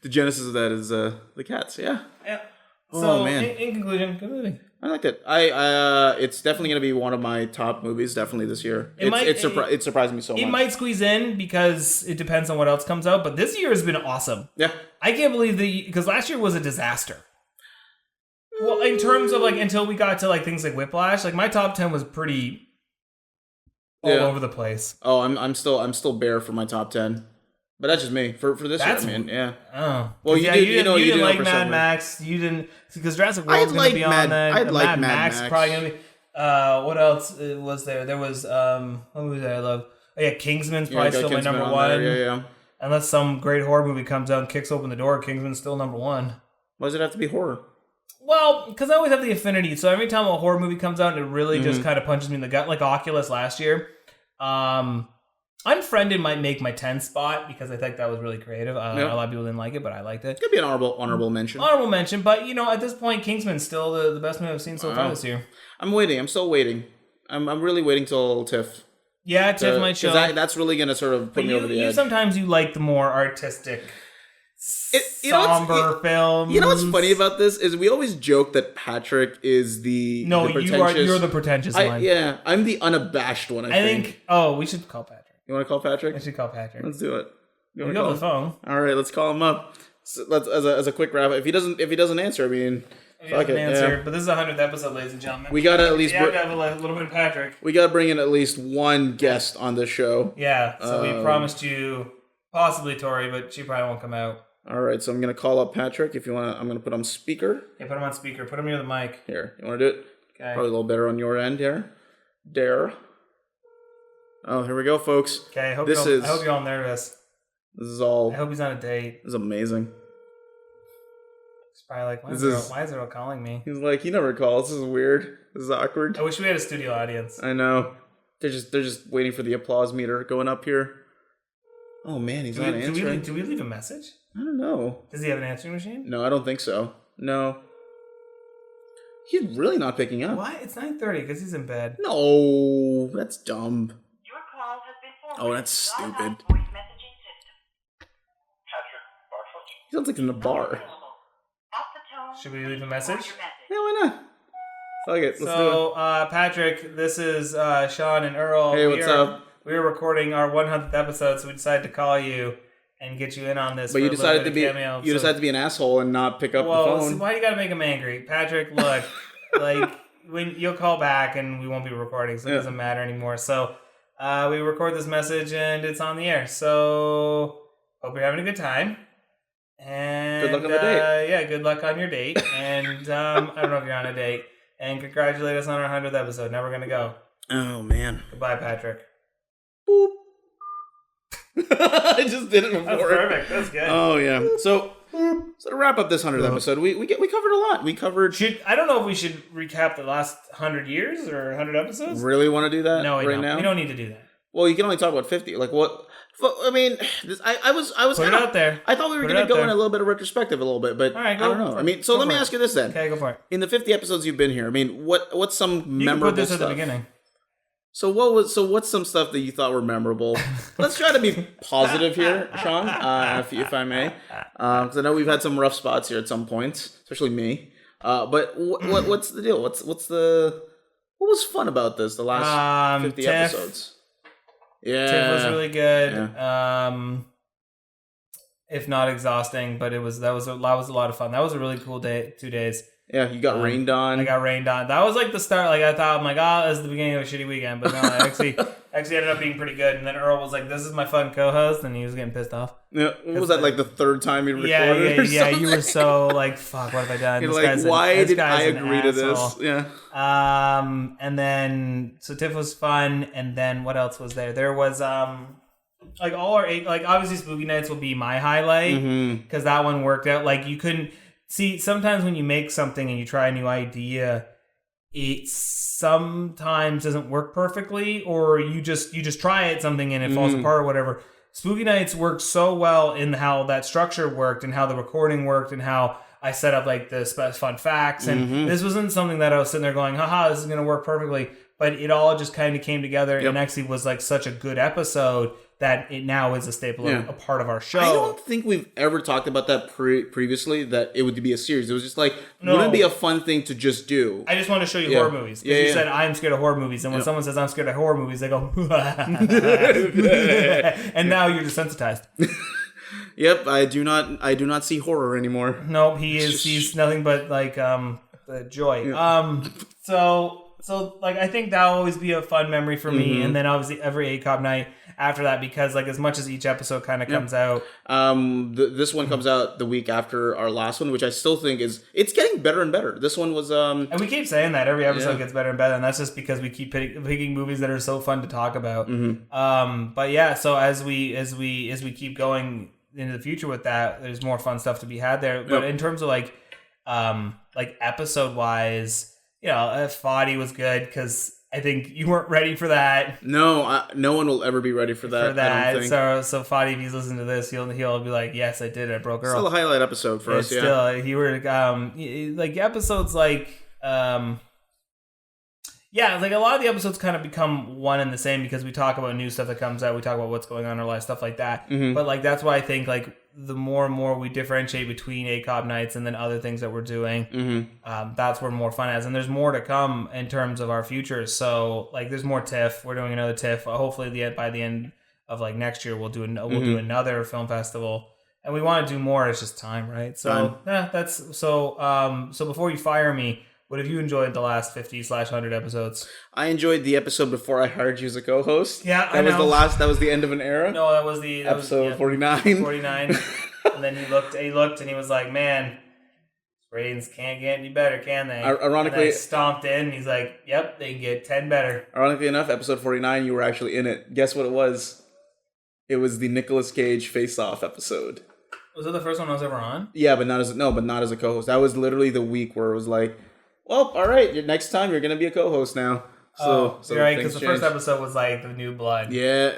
S1: The genesis of that is the cats. Yeah.
S2: Yeah. So, in conclusion, good movie.
S1: I liked it. It's definitely going to be one of my top movies, definitely this year. It surprised me so much.
S2: It might squeeze in because it depends on what else comes out, but this year has been awesome. Yeah. I can't believe because last year was a disaster. Well, in terms of until we got to things like Whiplash, my top 10 was pretty all over the place.
S1: Oh, I'm still bare for my top 10. But that's just me. For this year, I mean, yeah. Oh. Well, you didn't
S2: like Mad Max. You didn't... Because Jurassic World's going to be on that.
S1: I'd like Mad Max.
S2: Probably going to be... what else was there? There was... what movie did I love? Oh, yeah, Kingsman's probably still my number one. Yeah. Unless some great horror movie comes out and kicks open the door, Kingsman's still number one.
S1: Why does it have to be horror?
S2: Well, because I always have the affinity. So every time a horror movie comes out, it really just kind of punches me in the gut. Like Oculus last year. Unfriended might make my 10th spot because I think that was really creative. A lot of people didn't like it, but I liked it.
S1: It could be an honorable mention.
S2: Honorable mention, but at this point, Kingsman's still the best movie I've seen so far this year.
S1: I'm waiting. I'm still waiting. I'm really waiting till TIFF.
S2: Yeah, TIFF might show.
S1: That's really going to sort of put me over the edge.
S2: Sometimes you like the more artistic, somber films.
S1: You know what's funny about this is we always joke that Patrick is the pretentious.
S2: You're the pretentious one.
S1: Yeah, I'm the unabashed one. I think.
S2: Oh, we should call Patrick.
S1: You want to call Patrick?
S2: I should call Patrick.
S1: Let's do it.
S2: You want to call the phone?
S1: All right, let's call him up. So let's as a quick wrap. If he doesn't answer, I mean,
S2: fuck it. Yeah. But this is the 100th episode, ladies and gentlemen.
S1: We gotta at least
S2: have a little bit of Patrick.
S1: We gotta bring in at least one guest on this show.
S2: Yeah. So we promised you possibly Tori, but she probably won't come out.
S1: All right, so I'm gonna call up Patrick. If you want, I'm gonna put him on speaker.
S2: Yeah, put him on speaker. Put him near the mic.
S1: Here, you want to do it?
S2: Okay.
S1: Probably a little better on your end here. Dare. Oh, here we go, folks.
S2: Okay, I hope you're all nervous.
S1: This is all...
S2: I hope he's on a date.
S1: This is amazing.
S2: He's probably like, why is Earl calling me?
S1: He's like, he never calls. This is weird. This is awkward.
S2: I wish we had a studio audience.
S1: I know. They're just waiting for the applause meter going up here. Oh, man, he's not answering.
S2: Do we leave a message?
S1: I don't know.
S2: Does he have an answering machine?
S1: No, I don't think so. No. He's really not picking up.
S2: Why? It's 9:30 because he's in bed.
S1: No, that's dumb.
S3: Your call has been forwarded.
S1: Oh, that's stupid.
S3: Voice messaging system.
S4: Patrick
S1: He sounds like in a bar.
S2: Should we leave a message?
S1: Yeah, why not? Fuck it. Let's do it.
S2: So, Patrick, this is Sean and Earl.
S1: Hey, what's up?
S2: We were recording our 100th episode, so we decided to call you and get you in on this.
S1: But you decided to be decided to be an asshole and not pick up the phone.
S2: So why you gotta make him angry, Patrick? Look, like when you'll call back and we won't be recording, so it doesn't matter anymore. So we record this message and it's on the air. So hope you're having a good time. And
S1: good luck on the date.
S2: Yeah, good luck on your date. And I don't know if you're on a date. And congratulate us on our 100th episode. Now we're gonna go.
S1: Oh man.
S2: Goodbye, Patrick.
S1: Boop. I just did it before.
S2: That's perfect. That's good.
S1: Oh yeah. So to wrap up this 100th episode, we covered a lot. We covered.
S2: I don't know if we should recap the last 100 years or 100 episodes.
S1: Really want to do that?
S2: No,
S1: now?
S2: We don't need to do that.
S1: Well, you can only talk about 50. Like what? I mean, I was
S2: put it out there.
S1: I thought we were going to go in a little bit of retrospective a little bit, but I don't know. I mean, so let me ask you this then.
S2: Okay, go for it.
S1: In the 50 episodes you've been here, I mean, what's some memorable stuff? You can put this
S2: at the beginning.
S1: So what's some stuff that you thought were memorable? Let's try to be positive here, Sean, if I may, because I know we've had some rough spots here at some points, especially me. But what's the deal? What was fun about this? The last 50 episodes. Yeah,
S2: Tiff was really good. Yeah. If not exhausting, but that was a lot of fun. That was a really cool day. 2 days.
S1: Yeah, you got rained on.
S2: I got rained on. That was like the start. Like I thought, I'm like, this is the beginning of a shitty weekend. But no, I actually ended up being pretty good. And then Earl was like, "This is my fun co-host," and he was getting pissed off.
S1: Yeah, was that like the third time you recorded?
S2: Yeah. You were so like, "Fuck, what have I done?"
S1: You're like, why did I agree to this? Yeah.
S2: And then so Tiff was fun, and then what else was there? There was like all our obviously Spooky Nights will be my highlight because that one worked out. Like you couldn't. See, sometimes when you make something and you try a new idea, it sometimes doesn't work perfectly, or you just try something and it falls apart or whatever. Spooky Nights worked so well in how that structure worked and how the recording worked and how I set up like the fun facts. And this wasn't something that I was sitting there going, haha, this is going to work perfectly. But it all just kind of came together and actually was like such a good episode that it now is a staple, a part of our show.
S1: I don't think we've ever talked about that previously, that it would be a series. It was just like, wouldn't it be a fun thing to just do?
S2: I just want to show you horror movies. Because you said, I'm scared of horror movies. And when someone says, I'm scared of horror movies, they go, and now you're desensitized.
S1: Yep, I do not see horror anymore.
S2: Nope, he's nothing but like joy. Yeah. So like I think that'll always be a fun memory for me, and then obviously every AKOP night after that, because like as much as each episode kind of comes out,
S1: this one comes out the week after our last one, which I still think it's getting better and better. This one was and
S2: we keep saying that every episode gets better and better, and that's just because we keep picking movies that are so fun to talk about. But yeah, so as we keep going into the future with that, there's more fun stuff to be had there. But in terms of like episode wise. Foddy was good because I think you weren't ready for that.
S1: No, no one will ever be ready for that. I don't think.
S2: So Foddy, if he's listening to this, he'll be like, "Yes, I did. I broke Earl."
S1: Still a highlight episode for us.
S2: Still, you were like episodes like like a lot of the episodes kind of become one and the same because we talk about new stuff that comes out. We talk about what's going on in our life, stuff like that. But like that's why I think like the more and more we differentiate between AKOP nights and then other things that we're doing, that's where more fun is. And there's more to come in terms of our future. So like there's more TIFF. We're doing another TIFF. Hopefully by the end of like next year we'll do another film festival. And we want to do more. It's just time, right? So that's so. So before you fire me, what have you enjoyed the last 50/100 episodes?
S1: I enjoyed the episode before I hired you as a co-host.
S2: Yeah,
S1: that was the end of an era.
S2: No, that was the
S1: episode 49.
S2: 49. And then he looked and he was like, "Man, ratings can't get any better, can they?"
S1: Ironically,
S2: and I stomped in. And he's like, "Yep, they can get 10 better."
S1: Ironically enough, episode 49, you were actually in it. Guess what it was? It was the Nicolas Cage face-off episode.
S2: Was it the first one I was ever on?
S1: Yeah, but not as a co-host. That was literally the week where it was like, well, all right, next time you're going to be a co-host now. So
S2: you're right, because the first episode was like the new blood.
S1: Yeah.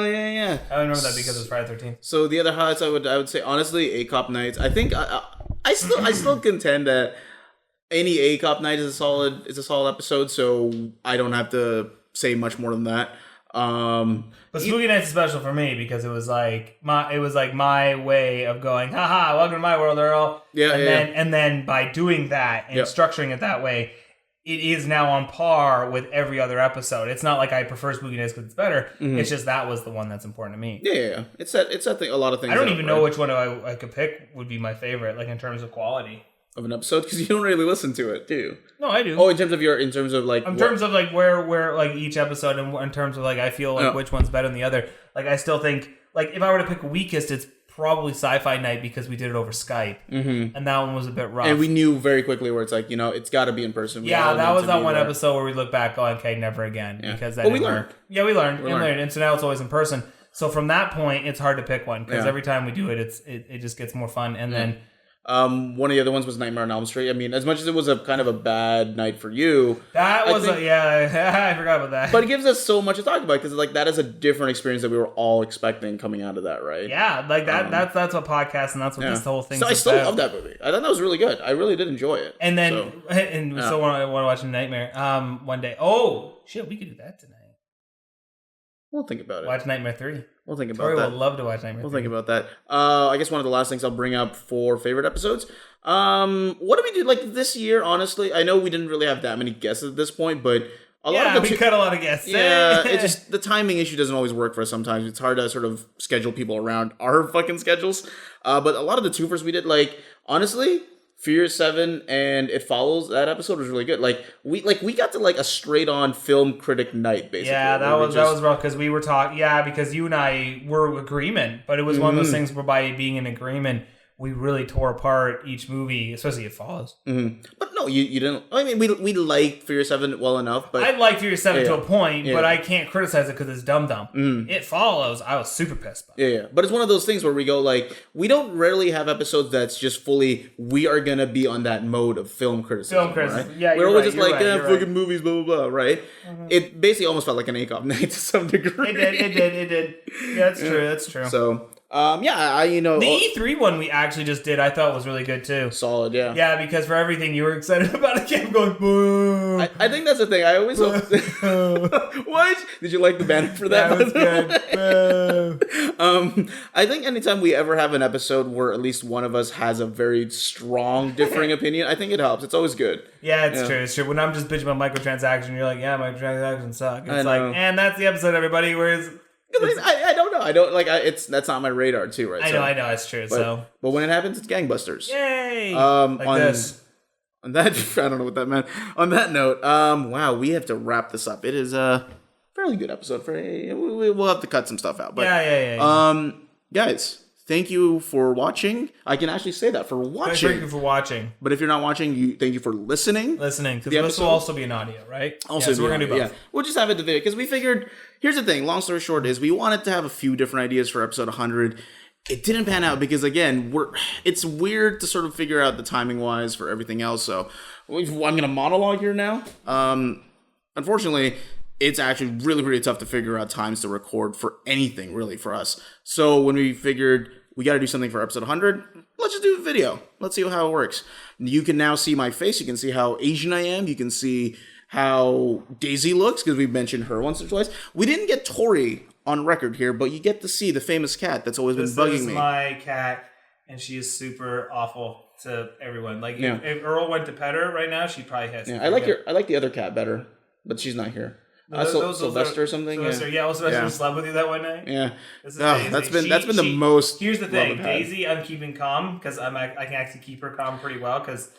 S1: Yeah.
S2: I remember that because it was Friday 13th.
S1: So the other highlights I would say, honestly, AKOP nights. I think I still contend that any AKOP night is a solid episode, so I don't have to say much more than that.
S2: But Spooky Nights is special for me because it was like my way of going, haha, welcome to my world, Earl. And then by doing that and structuring it that way, it is now on par with every other episode. It's not like I prefer Spooky Nights because it's better. Mm-hmm. It's just that was the one that's important to me.
S1: Yeah. It's that thing. A lot of things.
S2: I don't even know which one I could pick would be my favorite, like in terms of quality
S1: of an episode, because you don't really listen to it, do you?
S2: No, I do.
S1: Oh, in terms of where
S2: like each episode, and in terms of like I feel like which one's better than the other. Like I still think like if I were to pick weakest, it's probably Sci-Fi Night because we did it over Skype, and that one was a bit rough.
S1: And we knew very quickly where it's like, it's got to be in person.
S2: That was that one episode where we look back, going, okay, never again, because then
S1: we learned.
S2: Yeah, we learned, and so now it's always in person. So from that point, it's hard to pick one because every time we do it, it just gets more fun, and then.
S1: One of the other ones was Nightmare on Elm Street. I mean, as much as it was a kind of a bad night for you,
S2: I forgot about that.
S1: But it gives us so much to talk about because like that is a different experience that we were all expecting coming out of that, right?
S2: Yeah, like that. That's what podcast and that's what this whole thing.
S1: So I still love that movie. I thought that was really good. I really did enjoy it.
S2: And then we still want to watch Nightmare. One day. Oh shit, we could do that tonight.
S1: We'll think about it.
S2: Watch Nightmare 3.
S1: We'll think about
S2: Tori
S1: that.
S2: Will love to watch Nightmare 3.
S1: We'll think about that. I guess one of the last things I'll bring up for favorite episodes. What do we do like this year, honestly? I know we didn't really have that many guests at this point, but
S2: we cut a lot of guests.
S1: Yeah, it's just the timing issue doesn't always work for us sometimes. It's hard to sort of schedule people around our fucking schedules. But a lot of the twofers we did, like, honestly, Furious 7 and It Follows, that episode was really good. We got to like a straight on film critic night, basically.
S2: Yeah, that was rough because we were talking. Yeah, because you and I were agreement, but it was one of those things where by being in agreement, we really tore apart each movie, especially It Follows.
S1: Mm-hmm. But no, you didn't. I mean, we liked Furious 7 well enough, but
S2: I liked Furious 7 to a point, but I can't criticize it because it's dumb. It Follows, I was super pissed by.
S1: Yeah. But it's one of those things where we go like, we don't rarely have episodes that's just fully, we are gonna be on that mode of film criticism. Right?
S2: Yeah,
S1: we're always just like, fucking movies, blah blah blah, right? Mm-hmm. It basically almost felt like an AKOP night to some degree.
S2: It did. Yeah, that's true.
S1: So. The
S2: E3 one we actually just did, I thought was really good too.
S1: Solid, yeah.
S2: Yeah, because for everything you were excited about, I kept going, boo.
S1: I think that's the thing. I always hope. What? Did you like the banner for that?
S2: That was good.
S1: I think anytime we ever have an episode where at least one of us has a very strong differing opinion, I think it helps. It's always good.
S2: Yeah, it's true. When I'm just bitching about microtransactions, you're like, yeah, microtransactions suck. It's like, and that's the episode, everybody. Whereas.
S1: I don't know. I don't like. That's not my radar too, right?
S2: I know. It's true.
S1: But when it happens, it's gangbusters.
S2: Yay!
S1: This. On that, I don't know what that meant. On that note, wow, we have to wrap this up. It is a fairly good episode. We'll have to cut some stuff out. But,
S2: yeah.
S1: Guys, thank you for watching. I can actually say that for watching.
S2: Thank you for watching.
S1: But if you're not watching, thank you for listening.
S2: Because this will also be an audio, right?
S1: Also,
S2: so we're gonna do both.
S1: Yeah. We'll just have it the video because we figured. Here's the thing. Long story short is we wanted to have a few different ideas for episode 100. It didn't pan out because again, it's weird to sort of figure out the timing wise for everything else. So I'm gonna monologue here now. Unfortunately, it's actually really, really tough to figure out times to record for anything really for us. So when we figured we got to do something for episode 100, let's just do a video. Let's see how it works. You can now see my face. You can see how Asian I am. You can see how Daisy looks because we've mentioned her once or twice. We didn't get Tori on record here, but you get to see the famous cat that's always been bugging me. This is
S2: my cat, and she is super awful to everyone. Like if Earl went to pet her right now, she'd probably hit.
S1: Yeah, I like the other cat better, but she's not here. Sylvester or something.
S2: Sylvester slept with you that one night.
S1: Yeah,
S2: this is
S1: that's been the most.
S2: Here's the thing, Daisy, I'm keeping calm because I can actually keep her calm pretty well because.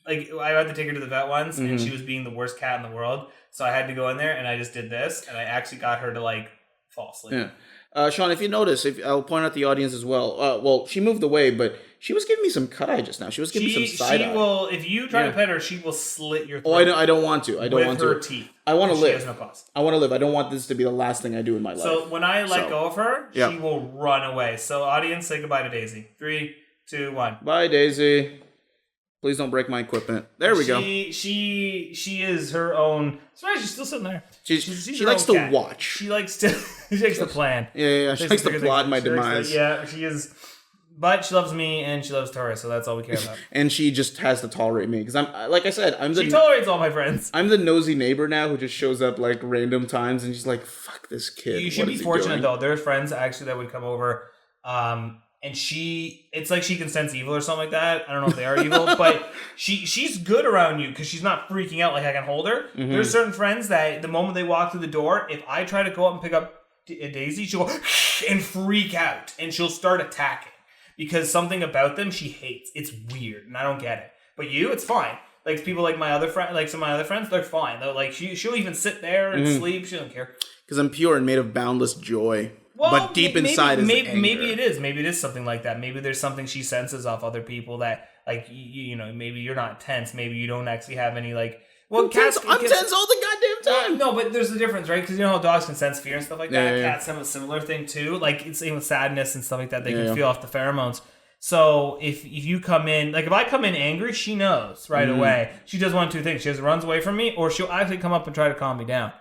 S2: Like, I had to take her to the vet once, and she was being the worst cat in the world. So I had to go in there, and I just did this, and I actually got her to, like, fall asleep.
S1: Yeah. Sean, if you notice, I'll point out the audience as well. She moved away, but she was giving me some cut eye just now. She was giving me some side eye.
S2: She will, if you try to pet her, she will slit your throat.
S1: Oh, I don't want to. I don't want to.
S2: With her teeth.
S1: I want to live.
S2: She has no cause.
S1: I want to live. I don't want this to be the last thing I do in my life.
S2: So when I let go of her, she will run away. So audience, say goodbye to Daisy. 3, 2, 1.
S1: Bye, Daisy. Please don't break my equipment. There we go.
S2: She is her own. Sorry, she's still sitting there.
S1: She likes to watch.
S2: She likes to plan.
S1: Yeah. She likes to plot my demise.
S2: She is But she loves me and she loves Tori, so that's all we care about.
S1: And she just has to tolerate me because like I said,
S2: she tolerates all my friends.
S1: I'm the nosy neighbor now who just shows up like random times and she's like, "Fuck this kid."
S2: You should be fortunate though. There are friends actually that would come over, and it's like she can sense evil or something like that. I don't know if they are evil, but she's good around you because she's not freaking out. Like I can hold her. Mm-hmm. There's certain friends that the moment they walk through the door, if I try to go up and pick up a Daisy, she'll go and freak out and she'll start attacking. Because something about them she hates. It's weird, and I don't get it. But it's fine. Like people like my other friend, like some of my other friends, they're fine. They're like she'll even sit there and sleep. She don't care.
S1: Because I'm pure and made of boundless joy. Well, but deep inside is anger.
S2: Maybe it is. Maybe it is something like that. Maybe there's something she senses off other people that like you know. Maybe you're not tense. Maybe you don't actually have any like. Well,
S1: I'm tense all the goddamn time.
S2: No, but there's a difference, right? Because you know how dogs can sense fear and stuff like that. Yeah. Cats have a similar thing too. Like it's even sadness and stuff like that. They can feel off the pheromones. So if you come in, like if I come in angry, she knows right away. She does one of two things. She either runs away from me, or she'll actually come up and try to calm me down.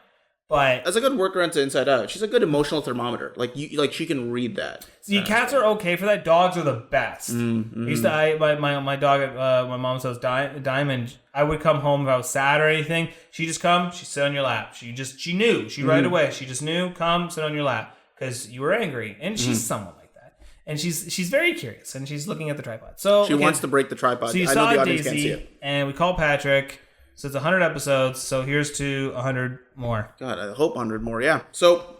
S2: But
S1: that's a good workaround to Inside Out. She's a good emotional thermometer. Like she can read that.
S2: See, cats are okay for that. Dogs are the best. I used to, my dog at my mom's house, Diamond. I would come home if I was sad or anything. She just come, she sit on your lap. She knew. She right away. She just knew. Come sit on your lap because you were angry, and she's somewhat like that. And she's very curious, and she's looking at the tripod. So
S1: she wants to break the tripod.
S2: So you saw Daisy, and we called Patrick. So it's 100 episodes, so here's to 100 more.
S1: God, I hope 100 more, yeah. So,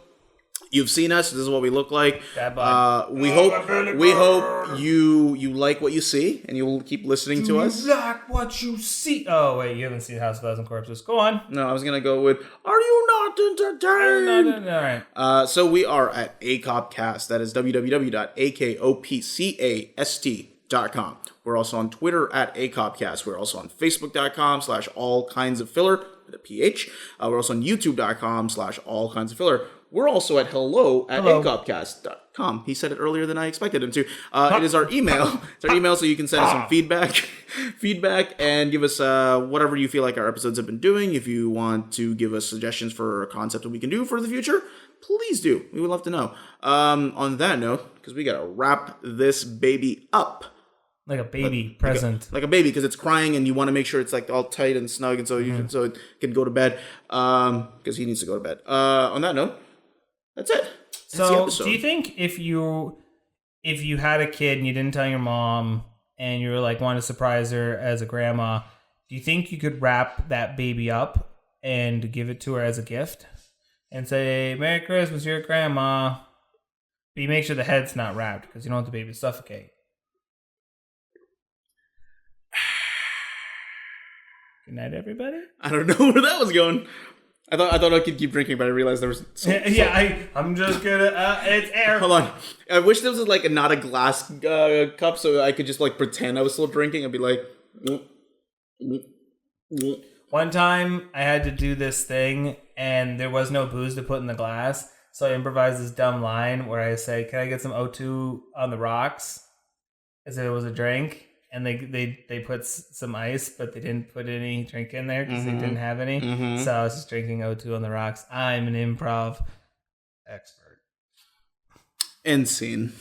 S1: you've seen us. This is what we look like. We hope you like what you see, and you'll keep listening to us.
S2: You like what you see? Oh, wait, you haven't seen House of a Thousand Corpses. Go on.
S1: No, I was going to go with, are you not entertained?
S2: All right.
S1: So, we are at AKOPcast. That is www.AKOPcast.com. We're also on Twitter at AKOPcast. We're also on Facebook.com/allkindsoffiller with a PH. We're also on YouTube.com/allkindsoffiller. We're also at hello@akopcast.com. He said it earlier than I expected him to. It is our email. It's our email, so you can send us some feedback, and give us whatever you feel like our episodes have been doing. If you want to give us suggestions for a concept that we can do for the future, please do. We would love to know. On that note, because we gotta wrap this baby up.
S2: Like a baby present.
S1: Like a baby, because it's crying and you want to make sure it's like all tight and snug, and so so it can go to bed. Because he needs to go to bed. On that note, that's it.
S2: So do you think if you had a kid and you didn't tell your mom and you were like wanted to surprise her as a grandma, do you think you could wrap that baby up and give it to her as a gift and say, "Merry Christmas, your grandma"? But you make sure the head's not wrapped because you don't want the baby to suffocate. Good night, everybody.
S1: I don't know where that was going. I thought I could keep drinking, but I realized there was.
S2: I'm just gonna. It's air.
S1: Hold on. I wish this was like not a glass cup, so I could just like pretend I was still drinking. I'd be like.
S2: One time I had to do this thing, and there was no booze to put in the glass, so I improvised this dumb line where I say, "Can I get some O2 on the rocks?" As if it was a drink. And they put some ice, but they didn't put any drink in there because they didn't have any. So I was just drinking O2 on the rocks. I'm an improv expert.
S1: End scene.